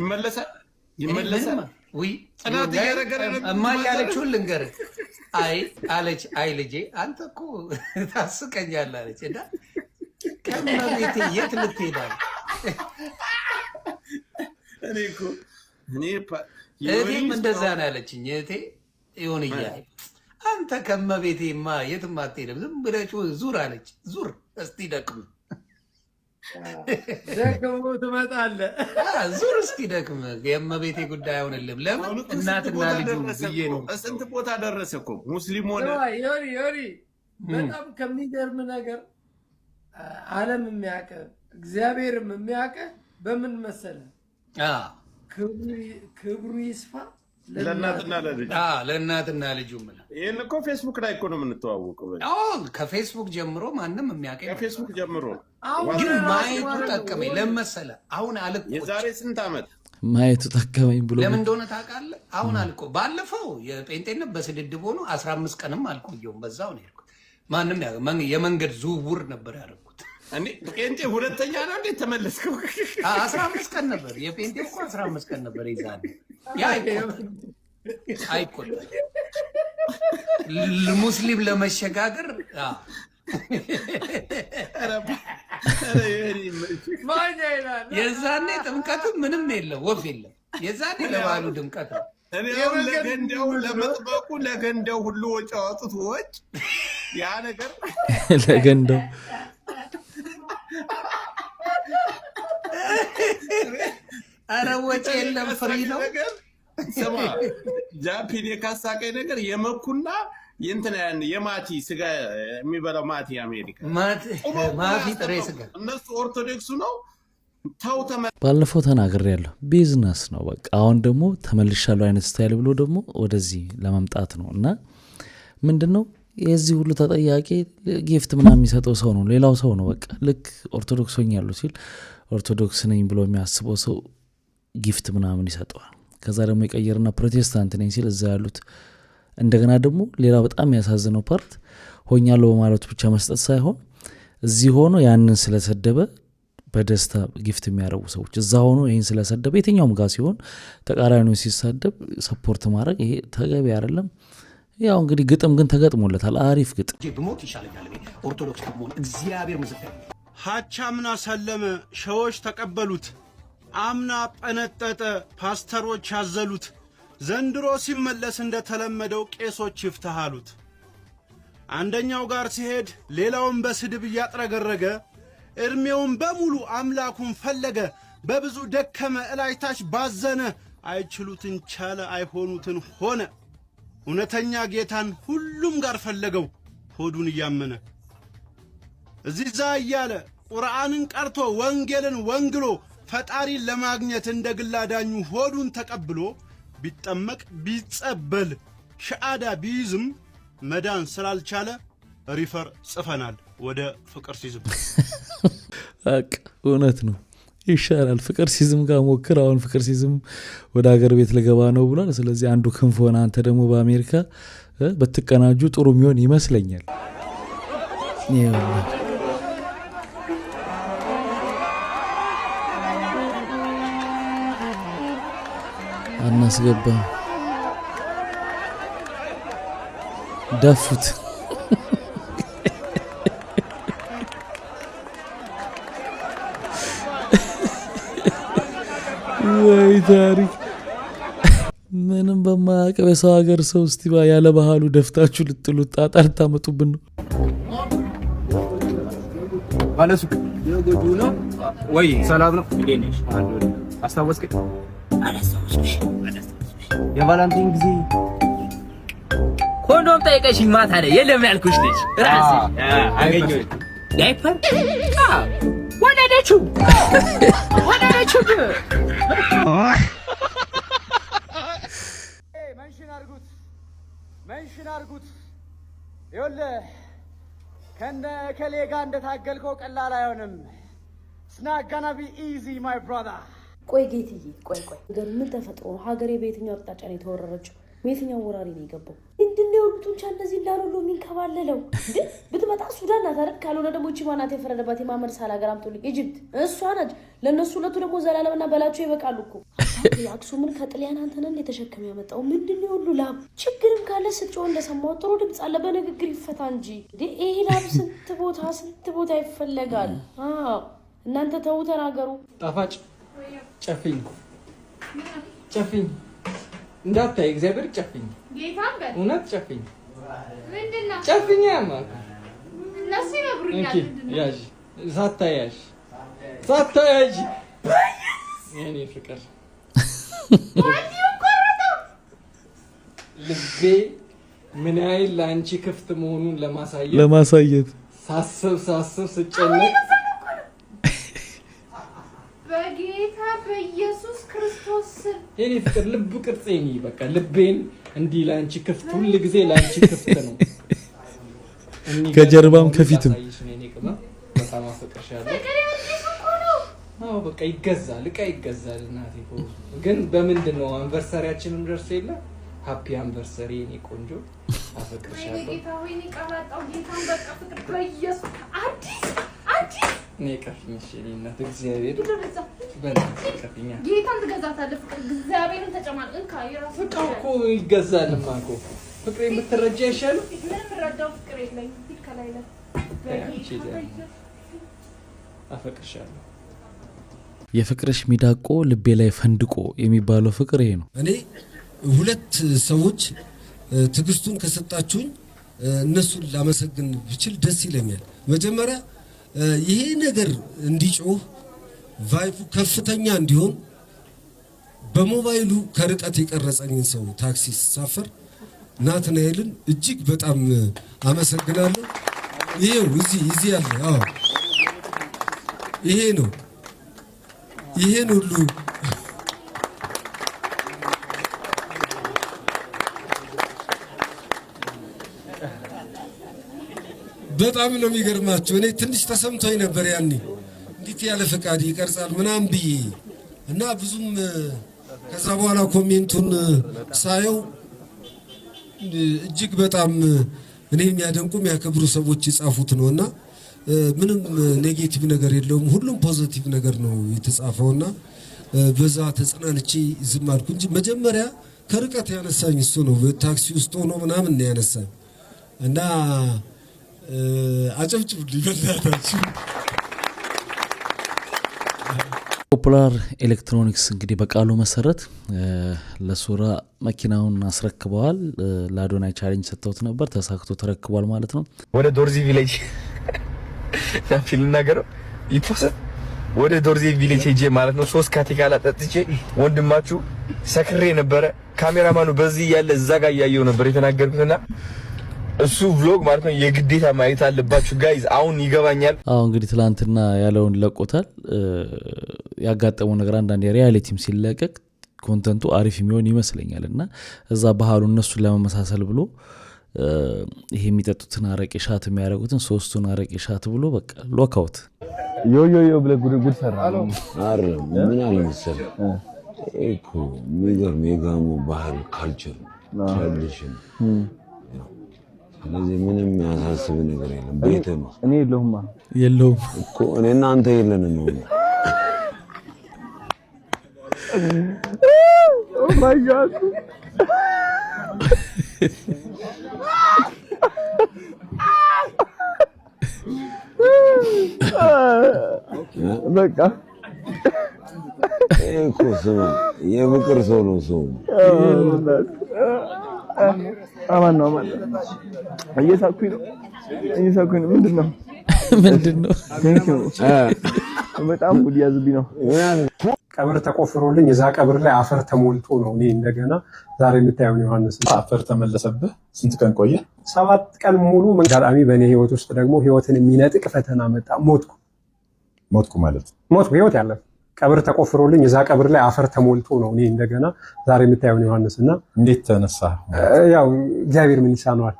ይመለሳል ወይ ጥናት ያረገረ እማዬ ያለችውን ልንገርህ። አለች ልጄ አንተ እኮ ታስቀኛለህ አለች እና ከመቤቴ የት ልትሄዳለህ? እኔም እንደዛ ነው ያለችኝ እህቴ ይሁንያ አንተ ከመቤቴማ የትም አትሄድም ዝም ብለህ ዙር አለች። ዙር እስቲ ደክም ደግሞ ትመጣለህ። ዙር እስኪ ደክም የእመቤቴ ጉዳይ አይሆንልም። ለምን እናትና ልጁ ብዬ ነው። ስንት ቦታ ደረሰ እኮ ሙስሊም ሆነ። ዮሪ በጣም ከሚገርም ነገር ዓለም የሚያውቅ እግዚአብሔርም የሚያውቅ በምን መሰለ ክብሩ ይስፋ ለእናትና ልጁ ምን ይሄን እኮ ፌስቡክ ላይ እኮ ነው የምንተዋወቀው። ከፌስቡክ ጀምሮ ማንም የሚያውቀኝ ከፌስቡክ ጀምሮ ግን ማየቱ ጠቀመኝ። ለምን መሰለህ አሁን አልቆ የዛሬ ስንት ዓመት ማየቱ ጠቀመኝ ብሎ ለምን እንደሆነ ታውቃለህ? አሁን አልቆ ባለፈው የጴንጤነት በስድድብ ሆኖ 15 ቀንም አልቆየሁም። በዛው ነው ያልኩት። ማንም የመንገድ ዝውውር ነበር ያደረኩት። እኔ ጴንጤ ሁለተኛ ነው እንዴ ተመለስከው? 15 ቀን ነበር የጴንጤ እኮ 15 ቀን ነበር ይዛል አይቆጠር ሙስሊም ለመሸጋገር የዛኔ ጥምቀትም ምንም የለም ወፍ የለም። የዛኔ ለባሉ ድምቀት ነው። ለገንዳው ለመጥበቁ ለገንዳው ሁሉ ወጪ አወጡት። ወጭ ያ ነገር ለገንዳው ኧረ ወጪ የለም ፍሪ ነው። ስማ ጃፒን የካሳቀኝ ነገር የመኩና የእንትና የማቲ ስጋ የሚበላው ማቲ አሜሪካ ማቲ ጥሬ ስጋ እነሱ ኦርቶዶክሱ ነው። ባለፈው ተናግሬያለሁ ቢዝነስ ነው በቃ። አሁን ደግሞ ተመልሻለሁ አይነት ስታይል ብሎ ደግሞ ወደዚህ ለመምጣት ነው እና ምንድነው የዚህ ሁሉ ተጠያቂ ጊፍት ምናምን የሚሰጠው ሰው ነው፣ ሌላው ሰው ነው። በቃ ልክ ኦርቶዶክስ ሆኛለሁ ሲል ኦርቶዶክስ ነኝ ብሎ የሚያስበው ሰው ጊፍት ምናምን ይሰጠዋል። ከዛ ደግሞ የቀየርና ፕሮቴስታንት ነኝ ሲል እዛ ያሉት እንደገና ደግሞ ሌላ በጣም ያሳዝነው ፓርት ሆኛለሁ በማለቱ ብቻ መስጠት ሳይሆን እዚህ ሆኖ ያንን ስለሰደበ በደስታ ጊፍት የሚያረጉ ሰዎች እዛ ሆኖ ይሄን ስለሰደበ የትኛውም ጋር ሲሆን ተቃራኒው ሲሳደብ ሰፖርት ማድረግ ይሄ ተገቢ አይደለም። ያው እንግዲህ ግጥም ግን ተገጥሞለታል፣ አሪፍ ግጥም። ብሞት ይሻለኛል ኦርቶዶክስ ከመሆን እግዚአብሔር ምስክር። ሀቻምና ሰለመ ሸዎች ተቀበሉት፣ አምና ጠነጠጠ ፓስተሮች ያዘሉት፣ ዘንድሮ ሲመለስ እንደተለመደው ቄሶች ይፍታሃሉት። አንደኛው ጋር ሲሄድ ሌላውን በስድብ እያጥረገረገ እድሜውን በሙሉ አምላኩን ፈለገ፣ በብዙ ደከመ እላይታች ባዘነ፣ አይችሉትን ቻለ አይሆኑትን ሆነ። እውነተኛ ጌታን ሁሉም ጋር ፈለገው ሆዱን እያመነ፣ እዚዛ እያለ ቁርአንን ቀርቶ ወንጌልን ወንግሎ ፈጣሪን ለማግኘት እንደ ግላዳኙ ሆዱን ተቀብሎ ቢጠመቅ ቢጸበል ሸአዳ ቢይዝም መዳን ስላልቻለ ሪፈር ጽፈናል ወደ ፍቅር ሲዝም። አቅ እውነት ነው ይሻላል ፍቅር ሲዝም ጋር ሞክር። አሁን ፍቅር ሲዝም ወደ ሀገር ቤት ለገባ ነው ብሏል። ስለዚህ አንዱ ክንፍ ሆነ፣ አንተ ደግሞ በአሜሪካ በትቀናጁ ጥሩ የሚሆን ይመስለኛል። አናስገባም ደፉት ወይ ታሪክ ምንም በማያውቀው የሰው ሀገር ሰው እስቲ ያለ ባህሉ ደፍታችሁ ልጥሉት ጣጣ ልታመጡብን ነው። ባለሱቅ የጎዱ ነው ወይ ሰላም ነው እንዴት ነሽ? አስታወስከኝ? አላስታወስኩሽ። የቫላንቲን ጊዜ ኮንዶም ጠይቀሽኝ ማታ ላይ የለም ያልኩሽ ልጅ ራስሽ አገኘሁሽ። ዳይፐር ወደደችው መንሽን አርጉት። ይኸውልህ ከነ ከሌ ጋር እንደታገልከው ቀላል አይሆንም። It's not gonna be easy my brother። ቆይ ጌትዬ ቆይ ምን ተፈጥሮ ነው? ሀገሬ በየትኛው አቅጣጫ ነው የተወረረችው? በየትኛው ወራሪ ነው የገባው? እንድነው ጡንቻ እንደዚህ እንዳለው የሚንከባለለው ብትመጣ ሱዳን ናት አይደል? ካልሆነ ደግሞ እቺ ማናት የፈረደባት የማመድ ሳላ ሀገር አምጥቶልኝ ኢጅፕት እሷ ናት። ለነሱ ሁለቱ ደግሞ ዘላለምና በላቸው ይበቃሉ እኮ። አክሱምን ከጥሊያን አንተ ነህ የተሸከመ ያመጣው ምንድነው ሁሉ ላብ? ችግርም ካለ ስትጮህ እንደሰማው ጥሩ ድምጽ አለ፣ በንግግር ይፈታ እንጂ ይሄ ላብ ስንት ቦታ ይፈለጋል። እናንተ ተው ተናገሩ። ጣፋጭ ጨፍኝ እንዳታይ እግዚአብሔር ጨፍኝ ጌታን እውነት ጨፍኝ ምንድነው ጨፍኝ ያማ እነሱ ይነግሩኛል። ያዥ ሳታያዥ የኔ ፍቅር ልቤ ምን ያህል ለአንቺ ክፍት መሆኑን ለማሳየት ሳስብ ስጨነቅ በጌታ በኢየሱስ ክርስቶስ የኔ ፍቅር ልብ ቅርጽ የኔ በቃ ልቤን እንዲህ ለአንቺ ክፍት ሁሉ ጊዜ ለአንቺ ክፍት ነው። ከጀርባም ከፊትም በጣም አፈቅርሻለሁ። አዎ በቃ ይገዛል እናቴ። ግን በምንድን ነው አንቨርሰሪያችንን ደርሶ የለ ሃፒ አንቨርሰሪ የኔ ቆንጆ አፈቅርሻለሁ። ጌታ ሆይ ንቀራጣው ጌታን በቃ ፍቅር በኢየሱስ አዲስ ነቀፍኝሽ እናት እግዚአብሔር በለቀፍኛ ጌታን ትገዛታለህ። ፍቅር እግዚአብሔርን ተጨማል እንካ የራስ ፍቅር እኮ ይገዛልማ እኮ ፍቅር የምትረጃ ይሻል። ምን ምረዳው ፍቅር የለኝ ይከላይለ አፈቅርሻለሁ። የፍቅርሽ ሚዳቆ ልቤ ላይ ፈንድቆ የሚባለው ፍቅር ይሄ ነው። እኔ ሁለት ሰዎች ትግስቱን ከሰጣችሁኝ እነሱን ላመሰግን ብችል ደስ ይለኛል። መጀመሪያ ይሄ ነገር እንዲጮህ ቫይቡ ከፍተኛ እንዲሆን በሞባይሉ ከርቀት የቀረጸኝን ሰው ታክሲ ሲሳፈር ናትናኤልን እጅግ በጣም አመሰግናለሁ። ይሄው እዚህ ያለ ይሄ ነው። ይሄን ሁሉ በጣም ነው የሚገርማችሁ። እኔ ትንሽ ተሰምቶኝ ነበር ያኔ እንዴት ያለ ፈቃድ ይቀርጻል ምናምን ብዬ እና ብዙም ከዛ በኋላ ኮሜንቱን ሳየው እጅግ በጣም እኔ የሚያደንቁም ያከብሩ ሰዎች የጻፉት ነውና ምንም ኔጌቲቭ ነገር የለውም። ሁሉም ፖዚቲቭ ነገር ነው የተጻፈውና በዛ ተጽናንቼ ዝም አልኩ እንጂ መጀመሪያ ከርቀት ያነሳኝ እሱ ነው። በታክሲ ውስጥ ሆኖ ምናምን ነው ያነሳኝ እና አጨብጭቡ ሊበላታችሁ። ፖፑላር ኤሌክትሮኒክስ እንግዲህ በቃሉ መሰረት ለሱራ መኪናውን አስረክበዋል። ለአዶናይ ቻሌንጅ ሰጥተውት ነበር፣ ተሳክቶ ተረክቧል ማለት ነው። ወደ ዶርዚ ቪሌጅ ናፊል ነገረው ይተሰ ወደ ዶርዚ ቪሌጅ ሄጄ ማለት ነው 3 ካቴካላ ጠጥቼ ወንድማችሁ ሰክሬ ነበረ። ካሜራማኑ በዚህ ያለ እዛ ጋር ያየው ነበር የተናገርኩትና እሱ vlog ማለት ነው የግዴታ ማየት አለባችሁ ጋይዝ። አሁን ይገባኛል። እንግዲህ ትላንትና ያለውን ለቆታል። ያጋጠመው ነገር አንዳንድ የሪያሊቲም ሲለቀቅ ኮንተንቱ አሪፍ የሚሆን ይመስለኛልና እዛ ባህሉ እነሱን ለመመሳሰል ብሎ ይሄ የሚጠጡትን አረቄ ሻት የሚያደርጉትን 3ቱን አረቄ ሻት ብሎ በቃ ሎካውት ዮ ብለ ጉድ ሰራ። አረ ምን አለ መሰለህ እኮ የሚገርም የጋሞ ባህል ካልቸር ትራዲሽን ስለዚህ ምንም ያሳስብ ነገር የለም። ቤት ነው። እኔ የለውም እኮ እኔና አንተ የለንም ነው። ኦ ማይ ጋድ በቃ እኮ ስማ የፍቅር ሰው ነው ሰው አማን ነው እየሳኩኝ ነው ምንድነው በጣም ጉድ ያዝብኝ ነው። ቀብር ተቆፍሮልኝ እዛ ቀብር ላይ አፈር ተሞልቶ ነው እኔ እንደገና ዛሬ የምታየው ዮሐንስ አፈር ተመለሰብህ። ስንት ቀን ቆየ? 7 ቀን ሙሉ መንጋዳሚ በእኔ ህይወት ውስጥ ደግሞ ህይወትን የሚነጥቅ ፈተና መጣ። ሞትኩ ማለት ሞትኩ ህይወት ያለ ቀብር ተቆፍሮልኝ እዛ ቀብር ላይ አፈር ተሞልቶ ነው እኔ እንደገና ዛሬ የምታየው ዮሐንስና እንዴት ተነሳ? ያው እግዚአብሔር ምን ይሳነዋል።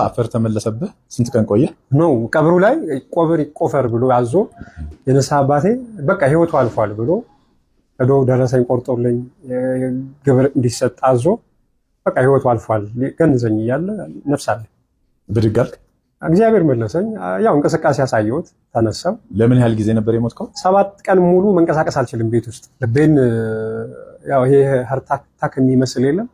አፈር ተመለሰብህ። ስንት ቀን ቆየ? ነው ቀብሩ ላይ ቆብር ይቆፈር ብሎ አዞ የነሳ አባቴ በቃ ህይወቱ አልፏል ብሎ ሄዶ ደረሰኝ ቆርጦልኝ ግብር እንዲሰጥ አዞ በቃ ህይወቱ አልፏል ገንዘኝ እያለ ነፍስ አለ ብድግ አልክ? እግዚአብሔር መለሰኝ። ያው እንቅስቃሴ ያሳየሁት ተነሳው። ለምን ያህል ጊዜ ነበር የሞትከው? 7 ቀን ሙሉ መንቀሳቀስ አልችልም ቤት ውስጥ ልቤን ያው ይሄ ሃርት አታክ የሚመስል የለም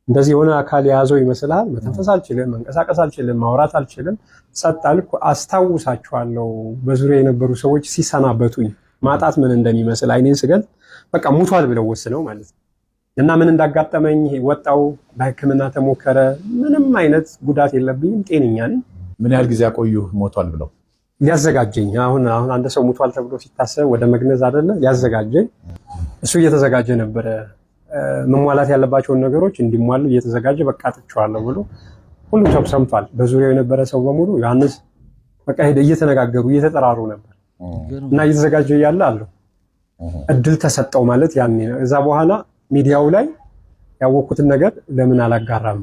እንደዚህ የሆነ አካል የያዘው ይመስላል። መተንፈስ አልችልም፣ መንቀሳቀስ አልችልም፣ ማውራት አልችልም። ጸጥ አልኩ። አስታውሳቸዋለሁ በዙሪያ የነበሩ ሰዎች ሲሰናበቱኝ ማጣት ምን እንደሚመስል አይኔን ስገል በቃ ሙቷል ብለው ወስነው ማለት ነው። እና ምን እንዳጋጠመኝ ወጣው፣ በሕክምና ተሞከረ። ምንም አይነት ጉዳት የለብኝም፣ ጤነኛ ነኝ። ምን ያህል ጊዜ አቆዩ ሞቷል ብለው? ሊያዘጋጀኝ አሁን አንድ ሰው ሙቷል ተብሎ ሲታሰብ ወደ መግነዝ አይደለ ሊያዘጋጀኝ እሱ እየተዘጋጀ ነበረ። መሟላት ያለባቸውን ነገሮች እንዲሟሉ እየተዘጋጀ በቃ ጥቻለሁ ብሎ ሁሉም ሰው ሰምቷል። በዙሪያው የነበረ ሰው በሙሉ ዮሐንስ በቃ ሄደ እየተነጋገሩ እየተጠራሩ ነበር እና እየተዘጋጀ ያለ አለው እድል ተሰጠው ማለት ያኔ ነው። እዛ በኋላ ሚዲያው ላይ ያወቅኩትን ነገር ለምን አላጋራም?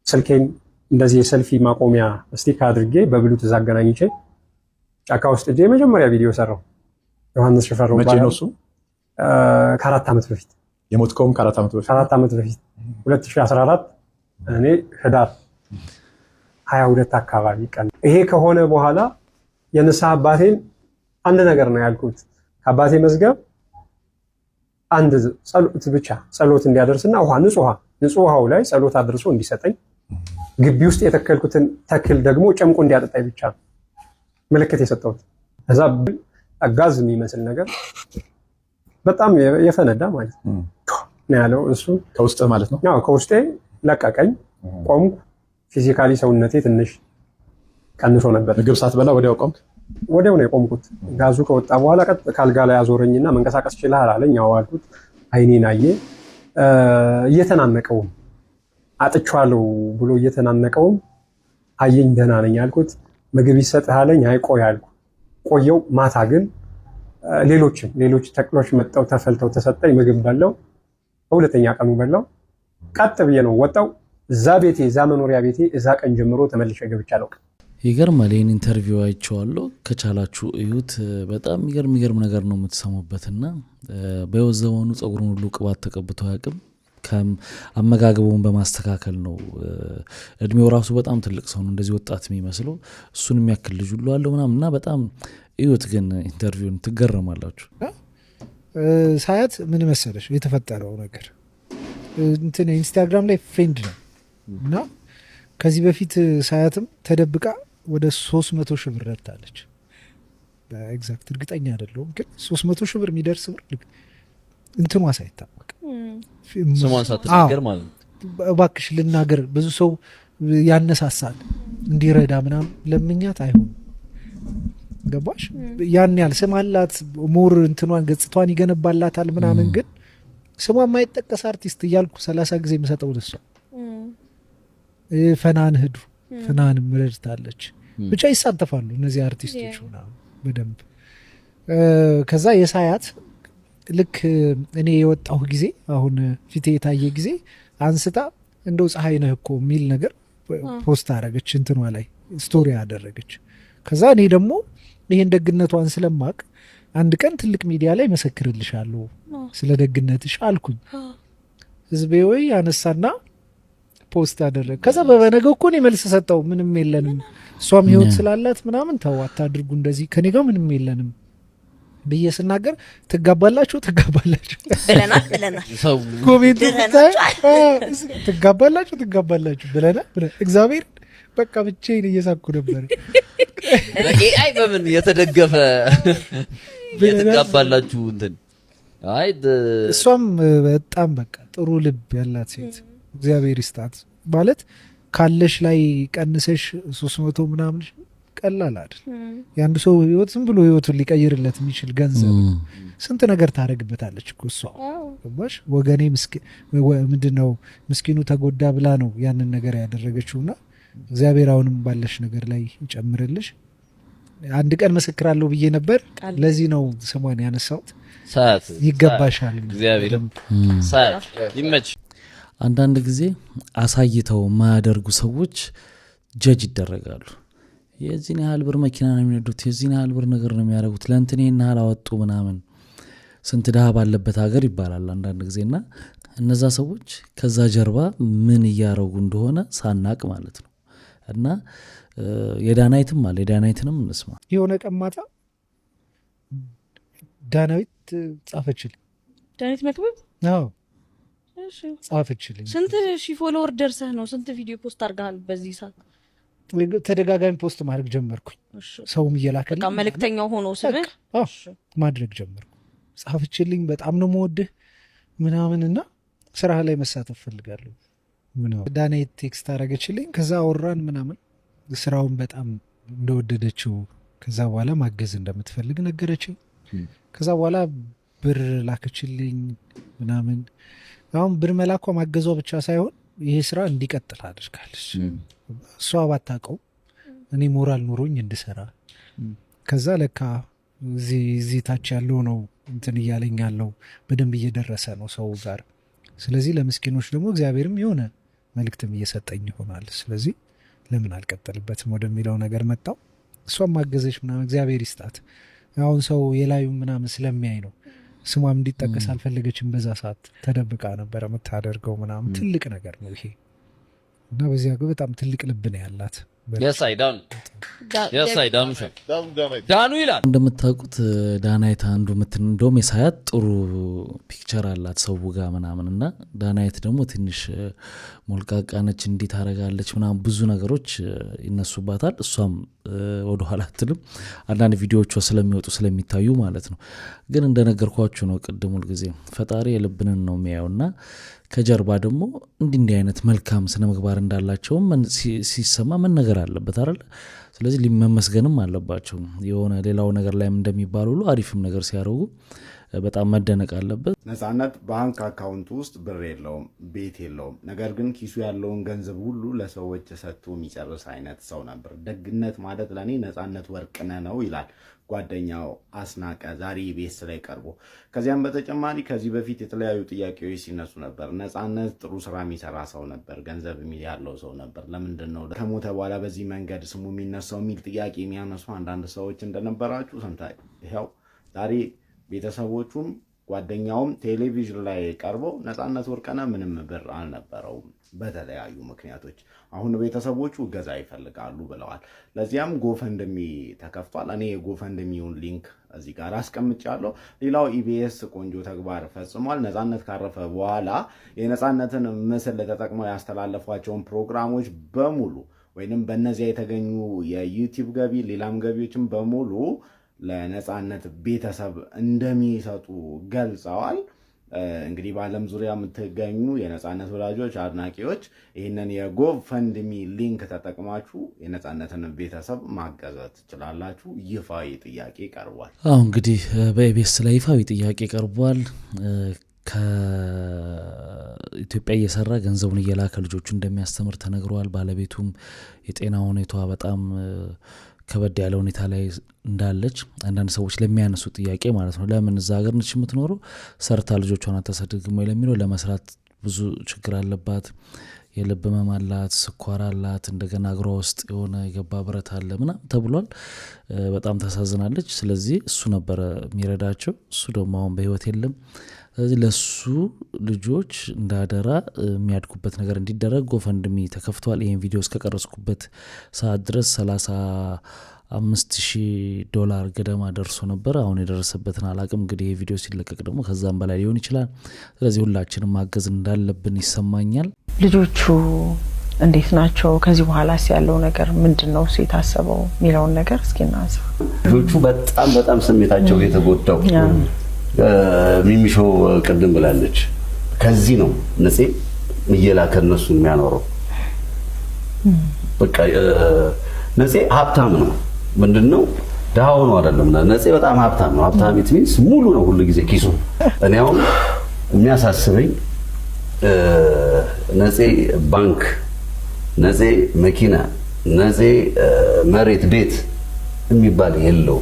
ስልኬን እንደዚህ የሰልፊ ማቆሚያ ስቲክ አድርጌ በብሉቱዝ አገናኝቼ ጫካ ውስጥ እጄ የመጀመሪያ ቪዲዮ ሰራው። ዮሐንስ ሽፈራው መቼ ነው እሱ? ከ4 ዓመት በፊት የሞትከውም ከ4 ዓመት በፊት 4 ዓመት በፊት 2014 እኔ ህዳር 22 አካባቢ ቀን። ይሄ ከሆነ በኋላ የንስሐ አባቴን አንድ ነገር ነው ያልኩት። ከአባቴ መዝገብ አንድ ጸሎት ብቻ ጸሎት እንዲያደርስና ንጹህ ውሃው ላይ ጸሎት አድርሶ እንዲሰጠኝ፣ ግቢ ውስጥ የተከልኩትን ተክል ደግሞ ጨምቆ እንዲያጠጣኝ ብቻ ምልክት የሰጠሁት። እዛ ጋዝ የሚመስል ነገር በጣም የፈነዳ ማለት ነው ያለው እሱ ከውስጥ ማለት ነው። ያው ከውስጤ ለቀቀኝ፣ ቆምኩ። ፊዚካሊ ሰውነቴ ትንሽ ቀንሶ ነበር። ምግብ ሳትበላ ወዲያው ቆምክ? ወዲያው ነው የቆምኩት። ጋዙ ከወጣ በኋላ ቀጥ ካልጋ ላይ አዞረኝና መንቀሳቀስ ይችላል አለኝ። አዎ አልኩት። አይኔን አየ። እየተናነቀውም አጥቻለሁ ብሎ እየተናነቀውም አየኝ። ደህና ነኝ አልኩት። ምግብ ይሰጥህ አለኝ። አይ ቆይ አልኩ። ቆየው። ማታ ግን ሌሎች ተክሎች መጣው ተፈልተው ተሰጠኝ። ምግብ በላው። በሁለተኛ ቀኑ በላው። ቀጥ ብዬ ነው ወጣው። እዛ ቤቴ እዛ መኖሪያ ቤቴ እዛ ቀን ጀምሮ ተመልሼ ገብቻለሁ። ይገርማል። ይህን ኢንተርቪው አይቼዋለሁ። ከቻላችሁ እዩት። በጣም የሚገርም ነገር ነው የምትሰሙበትና በህይወት ዘመኑ ጸጉሩን ሁሉ ቅባት ተቀብቶ አያውቅም። አመጋገቡን በማስተካከል ነው። እድሜው ራሱ በጣም ትልቅ ሰው ነው፣ እንደዚህ ወጣት የሚመስለው። እሱን የሚያክል ልጅ ሁሉ አለው ምናምን እና በጣም እዩት። ግን ኢንተርቪውን ትገረማላችሁ። ሳያት ምን መሰለሽ የተፈጠረው ነገር እንትን ኢንስታግራም ላይ ፍሬንድ ነው እና ከዚህ በፊት ሳያትም ተደብቃ ወደ 300 ሺህ ብር ረድታለች። በኤግዛክት እርግጠኛ አይደለሁም ግን 300 ሺህ ብር የሚደርስ ብር እንትኗ ሳይታወቅ ስሟን ሳትናገር ማለት ነው። እባክሽ ልናገር፣ ብዙ ሰው ያነሳሳል እንዲረዳ ምናምን ለምኛት አይሆንም። ገባሽ? ያን ያህል ስም አላት፣ ሞር እንትኗን ገጽቷን ይገነባላታል ምናምን፣ ግን ስሟ የማይጠቀስ አርቲስት እያልኩ 30 ጊዜ የምሰጠው ለሷ። ፈናን ህዱ ፈናንም ረድታለች። ብቻ ይሳተፋሉ እነዚህ አርቲስቶች ምናምን በደንብ። ከዛ የሳያት ልክ እኔ የወጣሁ ጊዜ አሁን ፊቴ የታየ ጊዜ አንስታ እንደው ፀሐይ ነህ እኮ የሚል ነገር ፖስት አደረገች፣ እንትኗ ላይ ስቶሪ አደረገች። ከዛ እኔ ደግሞ ይሄን ደግነቷን ስለማቅ አንድ ቀን ትልቅ ሚዲያ ላይ መሰክርልሻለሁ ስለ ደግነትሽ አልኩኝ። ህዝቤ ወይ ያነሳና ፖስት አደረገ። ከዛ በበነገው እኮ እኔ መልስ ሰጠው። ምንም የለንም እሷም ህይወት ስላላት ምናምን ተው አታድርጉ እንደዚህ ከኔ ጋር ምንም የለንም ብዬ ስናገር ትጋባላችሁ ብለናል ኮሜንት ትጋባላችሁ ብለናል። እግዚአብሔር በቃ ብቻዬን እየሳኩ ነበር። በኤአይ በምን የተደገፈ የተጋባላችሁ እንትን አይ እሷም በጣም በቃ ጥሩ ልብ ያላት ሴት እግዚአብሔር ይስጣት። ማለት ካለሽ ላይ ቀንሰሽ 300 ምናምን ቀላል አይደል? የአንዱ ሰው ህይወት ዝም ብሎ ህይወቱን ሊቀይርለት የሚችል ገንዘብ ስንት ነገር ታደርግበታለች እኮ እሷ። ገባሽ? ወገኔ ምንድነው ምስኪኑ ተጎዳ ብላ ነው ያንን ነገር ያደረገችውና እግዚአብሔር አሁንም ባለሽ ነገር ላይ ይጨምርልሽ። አንድ ቀን መስክራለሁ ብዬ ነበር። ለዚህ ነው ስሟን ያነሳሁት። ሰዓት ይገባሻል። እግዚአብሔር ሰዓት ይመች። አንዳንድ ጊዜ አሳይተው የማያደርጉ ሰዎች ጀጅ ይደረጋሉ። የዚህን ያህል ብር መኪና ነው የሚነዱት፣ የዚህን ያህል ብር ነገር ነው የሚያደርጉት፣ ለእንትን ይህን ያህል አወጡ ምናምን፣ ስንት ድሃ ባለበት ሀገር ይባላል አንዳንድ ጊዜና እነዛ ሰዎች ከዛ ጀርባ ምን እያረጉ እንደሆነ ሳናቅ ማለት ነው። እና የዳናይትም አለ የዳናይትንም እንስማ። የሆነ ቀማታ ዳናዊት ጻፈችልኝ። ዳናዊት መክብብ አዎ ጻፈችልኝ። ስንት ሺህ ፎሎወር ደርሰህ ነው? ስንት ቪዲዮ ፖስት አድርገሃል በዚህ ሰዓት? ተደጋጋሚ ፖስት ማድረግ ጀመርኩኝ። ሰውም እየላከልኝ በቃ መልእክተኛው ሆኖ ስምህ ማድረግ ጀመርኩ። ጻፈችልኝ በጣም ነው የምወድህ ምናምንና ስራ ላይ መሳተፍ ፈልጋለሁ ምናምን። ዳናይት ቴክስት አደረገችልኝ። ከዛ አወራን ምናምን፣ ስራውን በጣም እንደወደደችው፣ ከዛ በኋላ ማገዝ እንደምትፈልግ ነገረችኝ። ከዛ በኋላ ብር ላከችልኝ ምናምን። አሁን ብር መላኳ ማገዟ ብቻ ሳይሆን ይሄ ስራ እንዲቀጥል አድርጋለች። እሷ ባታውቀው እኔ ሞራል ኖሮኝ እንድሰራ። ከዛ ለካ እዚህ ታች ያለው ነው እንትን እያለኝ ያለው በደንብ እየደረሰ ነው ሰው ጋር። ስለዚህ ለምስኪኖች ደግሞ እግዚአብሔርም የሆነ መልእክትም እየሰጠኝ ይሆናል። ስለዚህ ለምን አልቀጠልበትም ወደሚለው ነገር መጣው። እሷም ማገዘች ምናምን፣ እግዚአብሔር ይስጣት። አሁን ሰው የላዩ ምናምን ስለሚያይ ነው። ስሟም እንዲጠቀስ አልፈለገችም። በዛ ሰዓት ተደብቃ ነበረ የምታደርገው ምናምን። ትልቅ ነገር ነው ይሄ እና በዚያ በጣም ትልቅ ልብ ነው ያላት። ዳኑ ይላል። እንደምታውቁት ዳናይት አንዱ እንደውም የሳያት ጥሩ ፒክቸር አላት ሰው ጋር ምናምን እና ዳናይት ደግሞ ትንሽ ሞልቃቃ ነች፣ እንዲህ ታረጋለች ምናምን፣ ብዙ ነገሮች ይነሱባታል። እሷም ወደኋላ አትልም። አንዳንድ ቪዲዮዎቿ ስለሚወጡ ስለሚታዩ ማለት ነው። ግን እንደነገርኳችሁ ነው ቅድም ሁልጊዜ ፈጣሪ የልብንን ነው የሚያየውና ከጀርባ ደግሞ እንዲህ አይነት መልካም ስነ ምግባር እንዳላቸው ሲሰማ መነገር አለበት አይደል? ስለዚህ ሊመመስገንም አለባቸው። የሆነ ሌላው ነገር ላይም እንደሚባሉ ሁሉ አሪፍም ነገር ሲያደርጉ በጣም መደነቅ አለበት። ነፃነት ባንክ አካውንት ውስጥ ብር የለውም፣ ቤት የለውም። ነገር ግን ኪሱ ያለውን ገንዘብ ሁሉ ለሰዎች ሰጥቶ የሚጨርስ አይነት ሰው ነበር። ደግነት ማለት ለኔ ነፃነት ወርቅነህ ነው ይላል ጓደኛው አስናቀ ዛሬ ቤስ ላይ ቀርቦ። ከዚያም በተጨማሪ ከዚህ በፊት የተለያዩ ጥያቄዎች ሲነሱ ነበር። ነፃነት ጥሩ ስራ የሚሰራ ሰው ነበር፣ ገንዘብ ያለው ሰው ነበር። ለምንድነው ከሞተ በኋላ በዚህ መንገድ ስሙ የሚነሳው የሚል ጥያቄ የሚያነሱ አንዳንድ ሰዎች እንደነበራችሁ ሰምታችሁ ይሄው ዛሬ ቤተሰቦቹም ጓደኛውም ቴሌቪዥን ላይ ቀርቦ ነፃነት ወርቅነህ ምንም ብር አልነበረውም በተለያዩ ምክንያቶች አሁን ቤተሰቦቹ ገዛ ይፈልጋሉ ብለዋል። ለዚያም ጎፈንድሚ ተከፍቷል። እኔ የጎፈንድሚውን ሊንክ እዚህ ጋር አስቀምጫለሁ። ሌላው ኢቢኤስ ቆንጆ ተግባር ፈጽሟል። ነፃነት ካረፈ በኋላ የነፃነትን ምስል ተጠቅመው ያስተላለፏቸውን ፕሮግራሞች በሙሉ ወይንም በእነዚያ የተገኙ የዩቲዩብ ገቢ ሌላም ገቢዎችን በሙሉ ለነፃነት ቤተሰብ እንደሚሰጡ ገልጸዋል። እንግዲህ በዓለም ዙሪያ የምትገኙ የነፃነት ወዳጆች አድናቂዎች ይህንን የጎፈንድሚ ሊንክ ተጠቅማችሁ የነፃነትን ቤተሰብ ማገዝ ትችላላችሁ። ይፋዊ ጥያቄ ቀርቧል። እንግዲህ በኢቢኤስ ላይ ይፋዊ ጥያቄ ቀርቧል። ከኢትዮጵያ እየሰራ ገንዘቡን እየላከ ልጆቹ እንደሚያስተምር ተነግሯል። ባለቤቱም የጤና ሁኔታዋ በጣም ከበድ ያለ ሁኔታ ላይ እንዳለች አንዳንድ ሰዎች ለሚያነሱ ጥያቄ ማለት ነው። ለምን እዛ ሀገር ነች የምትኖረው ሰርታ ልጆቿን አታሳድግም ወይ ለሚለው ለመስራት ብዙ ችግር አለባት። የልብ ህመም አላት፣ ስኳር አላት፣ እንደገና እግሯ ውስጥ የሆነ የገባ ብረት አለ ምናምን ተብሏል። በጣም ታሳዝናለች። ስለዚህ እሱ ነበረ የሚረዳቸው። እሱ ደግሞ አሁን በህይወት የለም። ስለዚህ ለሱ ልጆች እንዳደራ የሚያድጉበት ነገር እንዲደረግ ጎፈንድሚ ተከፍቷል። ይህን ቪዲዮ እስከቀረጽኩበት ሰዓት ድረስ $35,000 ገደማ ደርሶ ነበር። አሁን የደረሰበትን አላቅም። እንግዲህ ይህ ቪዲዮ ሲለቀቅ ደግሞ ከዛም በላይ ሊሆን ይችላል። ስለዚህ ሁላችንም ማገዝ እንዳለብን ይሰማኛል። ልጆቹ እንዴት ናቸው? ከዚህ በኋላስ ያለው ነገር ምንድነው የታሰበው የሚለውን ነገር እስኪ እናንሳ። ልጆቹ በጣም ስሜታቸው የተጎዳው ሚሚሾ ቅድም ብላለች። ከዚህ ነው ነፂ እየላከ እነሱ የሚያኖረው። በቃ ነፂ ሀብታም ነው። ምንድነው ደሃው ነው አይደለም። ነፂ በጣም ሀብታም ነው። ሀብታም ኢትሚንስ ሙሉ ነው ሁሉ ጊዜ ኪሱ። እኔ አሁን የሚያሳስበኝ ነፂ ባንክ፣ ነፂ መኪና፣ ነፂ መሬት፣ ቤት የሚባል የለው።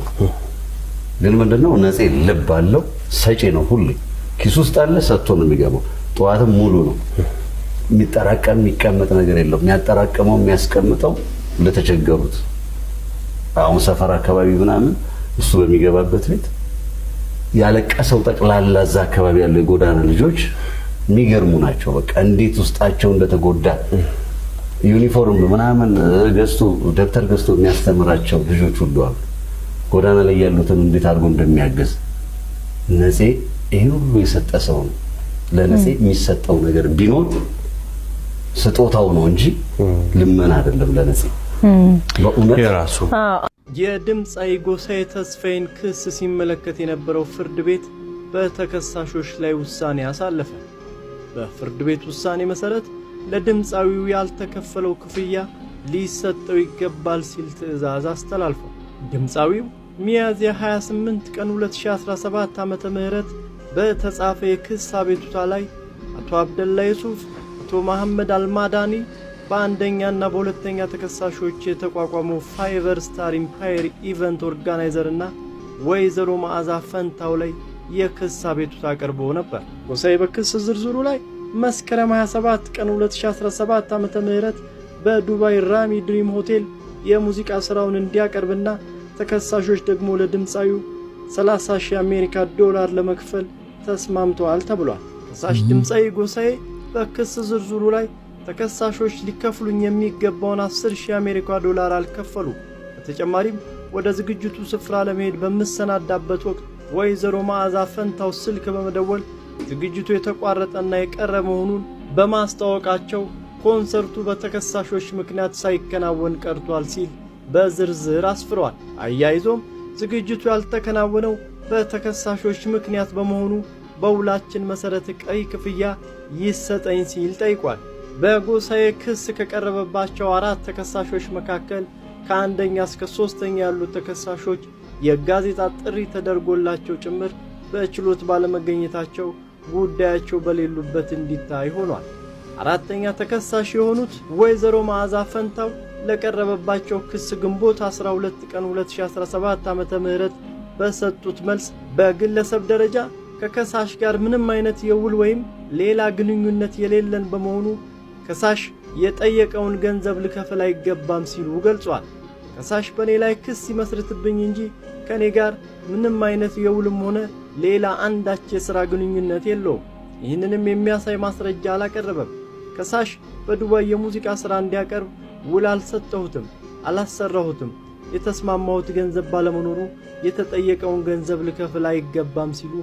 ግን ምንድነው ነፂ ልብ አለው፣ ሰጪ ነው። ሁሉ ኪሱ ውስጥ አለ፣ ሰጥቶ ነው የሚገባው። ጠዋትም ሙሉ ነው። የሚጠራቀም የሚቀመጥ ነገር የለውም። የሚያጠራቀመው የሚያስቀምጠው ለተቸገሩት አሁን ሰፈር አካባቢ ምናምን እሱ በሚገባበት ቤት ያለቀሰው ጠቅላላ እዛ አካባቢ ያለው የጎዳና ልጆች የሚገርሙ ናቸው። በቃ እንዴት ውስጣቸው እንደተጎዳ ዩኒፎርም ምናምን ገዝቶ ደብተር ገዝቶ የሚያስተምራቸው ልጆች ሁሉ አሉ። ጎዳና ላይ ያሉትን እንዴት አድርጎ እንደሚያገዝ ነፂ ይሄ ሁሉ የሰጠ ሰው ነው። ለነፂ የሚሰጠው ነገር ቢኖር ስጦታው ነው እንጂ ልመና አይደለም። ለነፂ በእውነት የራሱ የድምፃዊ ጎሳዬ ተስፋዬን ክስ ሲመለከት የነበረው ፍርድ ቤት በተከሳሾች ላይ ውሳኔ አሳለፈ። በፍርድ ቤት ውሳኔ መሰረት ለድምፃዊው ያልተከፈለው ክፍያ ሊሰጠው ይገባል ሲል ትዕዛዝ አስተላልፏል። ድምፃዊው ሚያዝያ 28 ቀን 2017 ዓመተ ምህረት በተጻፈ የክስ አቤቱታ ላይ አቶ አብደላ ዩሱፍ፣ አቶ መሐመድ አልማዳኒ በአንደኛና በሁለተኛ ተከሳሾች የተቋቋመው ፋይቨር ስታር ኢምፓየር ኢቨንት ኦርጋናይዘር እና ወይዘሮ መዓዛ ፈንታው ላይ የክስ አቤቱታ አቅርቦ ነበር። ጎሳዬ በክስ ዝርዝሩ ላይ መስከረም 27 ቀን 2017 ዓመተ ምህረት በዱባይ ራሚ ድሪም ሆቴል የሙዚቃ ስራውን እንዲያቀርብና ተከሳሾች ደግሞ ለድምፃዊው $30,000 አሜሪካ ለመክፈል ተስማምተዋል ተብሏል። ተከሳሽ ድምፃዊ ጎሳዬ በክስ ዝርዝሩ ላይ ተከሳሾች ሊከፍሉኝ የሚገባውን $10,000 አሜሪካ አልከፈሉ። በተጨማሪም ወደ ዝግጅቱ ስፍራ ለመሄድ በመሰናዳበት ወቅት ወይዘሮ መዓዛ ፈንታው ስልክ በመደወል ዝግጅቱ የተቋረጠና የቀረ መሆኑን በማስታወቃቸው ኮንሰርቱ በተከሳሾች ምክንያት ሳይከናወን ቀርቷል ሲል በዝርዝር አስፍሯል። አያይዞም ዝግጅቱ ያልተከናወነው በተከሳሾች ምክንያት በመሆኑ በውላችን መሰረት ቀሪ ክፍያ ይሰጠኝ ሲል ጠይቋል። በጎሳዬ ክስ ከቀረበባቸው 4 ተከሳሾች መካከል ከአንደኛ እስከ 3ኛ ያሉት ተከሳሾች የጋዜጣ ጥሪ ተደርጎላቸው ጭምር በችሎት ባለመገኘታቸው ጉዳያቸው በሌሉበት እንዲታይ ሆኗል። 4ኛ ተከሳሽ የሆኑት ወይዘሮ መዓዛ ፈንታው ለቀረበባቸው ክስ ግንቦት 12 ቀን 2017 ዓ.ም በሰጡት መልስ በግለሰብ ደረጃ ከከሳሽ ጋር ምንም አይነት የውል ወይም ሌላ ግንኙነት የሌለን በመሆኑ ከሳሽ የጠየቀውን ገንዘብ ልከፍል አይገባም ሲሉ ገልጿል። ከሳሽ በኔ ላይ ክስ ይመስርትብኝ እንጂ ከኔ ጋር ምንም አይነት የውልም ሆነ ሌላ አንዳች የሥራ ግንኙነት የለውም። ይህንንም የሚያሳይ ማስረጃ አላቀረበም። ከሳሽ በዱባይ የሙዚቃ ሥራ እንዲያቀርብ ውል አልሰጠሁትም፣ አላሰራሁትም። የተስማማሁት ገንዘብ ባለመኖሩ የተጠየቀውን ገንዘብ ልከፍል አይገባም ሲሉ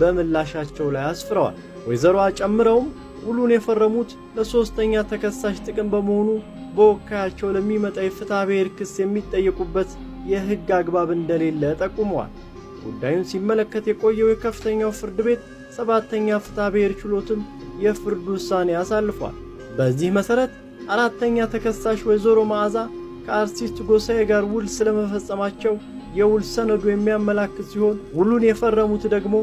በምላሻቸው ላይ አስፍረዋል። ወይዘሮዋ ጨምረውም ውሉን የፈረሙት ለ3ኛ ተከሳሽ ጥቅም በመሆኑ በወካያቸው ለሚመጣ የፍትሐ ብሔር ክስ የሚጠየቁበት የሕግ አግባብ እንደሌለ ጠቁመዋል። ጉዳዩን ሲመለከት የቆየው የከፍተኛው ፍርድ ቤት 7ኛ ፍትሐ ብሔር ችሎትም የፍርድ ውሳኔ አሳልፏል። በዚህ መሠረት 4ኛ ተከሳሽ ወይዘሮ መዓዛ ከአርቲስት ጎሳዬ ጋር ውል ስለመፈጸማቸው የውል ሰነዱ የሚያመላክት ሲሆን ውሉን የፈረሙት ደግሞ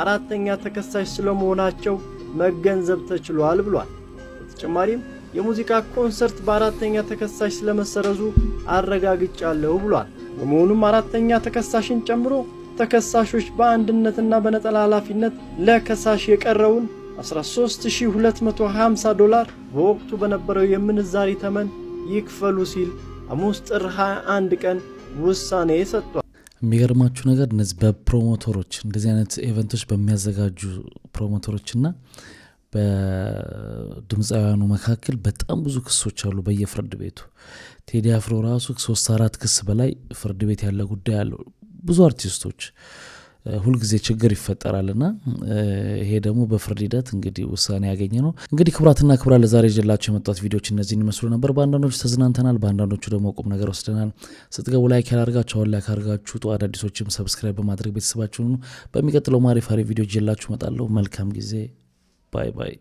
4ኛ ተከሳሽ ስለመሆናቸው መገንዘብ ተችሏል ብሏል። በተጨማሪም የሙዚቃ ኮንሰርት በ4ኛ ተከሳሽ ስለመሰረዙ አረጋግጫለሁ ብሏል። በመሆኑም 4ኛ ተከሳሽን ጨምሮ ተከሳሾች በአንድነትና በነጠላ ኃላፊነት ለከሳሽ የቀረውን $13250 በወቅቱ በነበረው የምንዛሪ ተመን ይክፈሉ ሲል ሐሙስ ጥር 21 ቀን ውሳኔ ሰጥቷል። የሚገርማችሁ ነገር እነዚህ በፕሮሞተሮች እንደዚህ አይነት ኢቨንቶች በሚያዘጋጁ ፕሮሞተሮችና በድምፃውያኑ መካከል በጣም ብዙ ክሶች አሉ በየፍርድ ቤቱ። ቴዲ አፍሮ ራሱ 3-4 ክስ በላይ ፍርድ ቤት ያለ ጉዳይ አለው። ብዙ አርቲስቶች ሁልጊዜ ችግር ይፈጠራልና ይሄ ደግሞ በፍርድ ሂደት እንግዲህ ውሳኔ ያገኘ ነው። እንግዲህ ክቡራትና ክቡራን ለዛሬ ይዤላችሁ የመጣሁት ቪዲዮዎች እነዚህን ይመስሉ ነበር። በአንዳንዶቹ ተዝናንተናል፣ በአንዳንዶቹ ደግሞ ቁም ነገር ወስደናል። ስትገቡ ላይክ ያላርጋችሁ አሁን ላይክ አርጋችሁ አዳዲሶችም ሰብስክራይብ በማድረግ ቤተሰባችሁን በሚቀጥለው ማሪፍ ቪዲዮ ይዤላችሁ እመጣለሁ። መልካም ጊዜ። ባይ ባይ።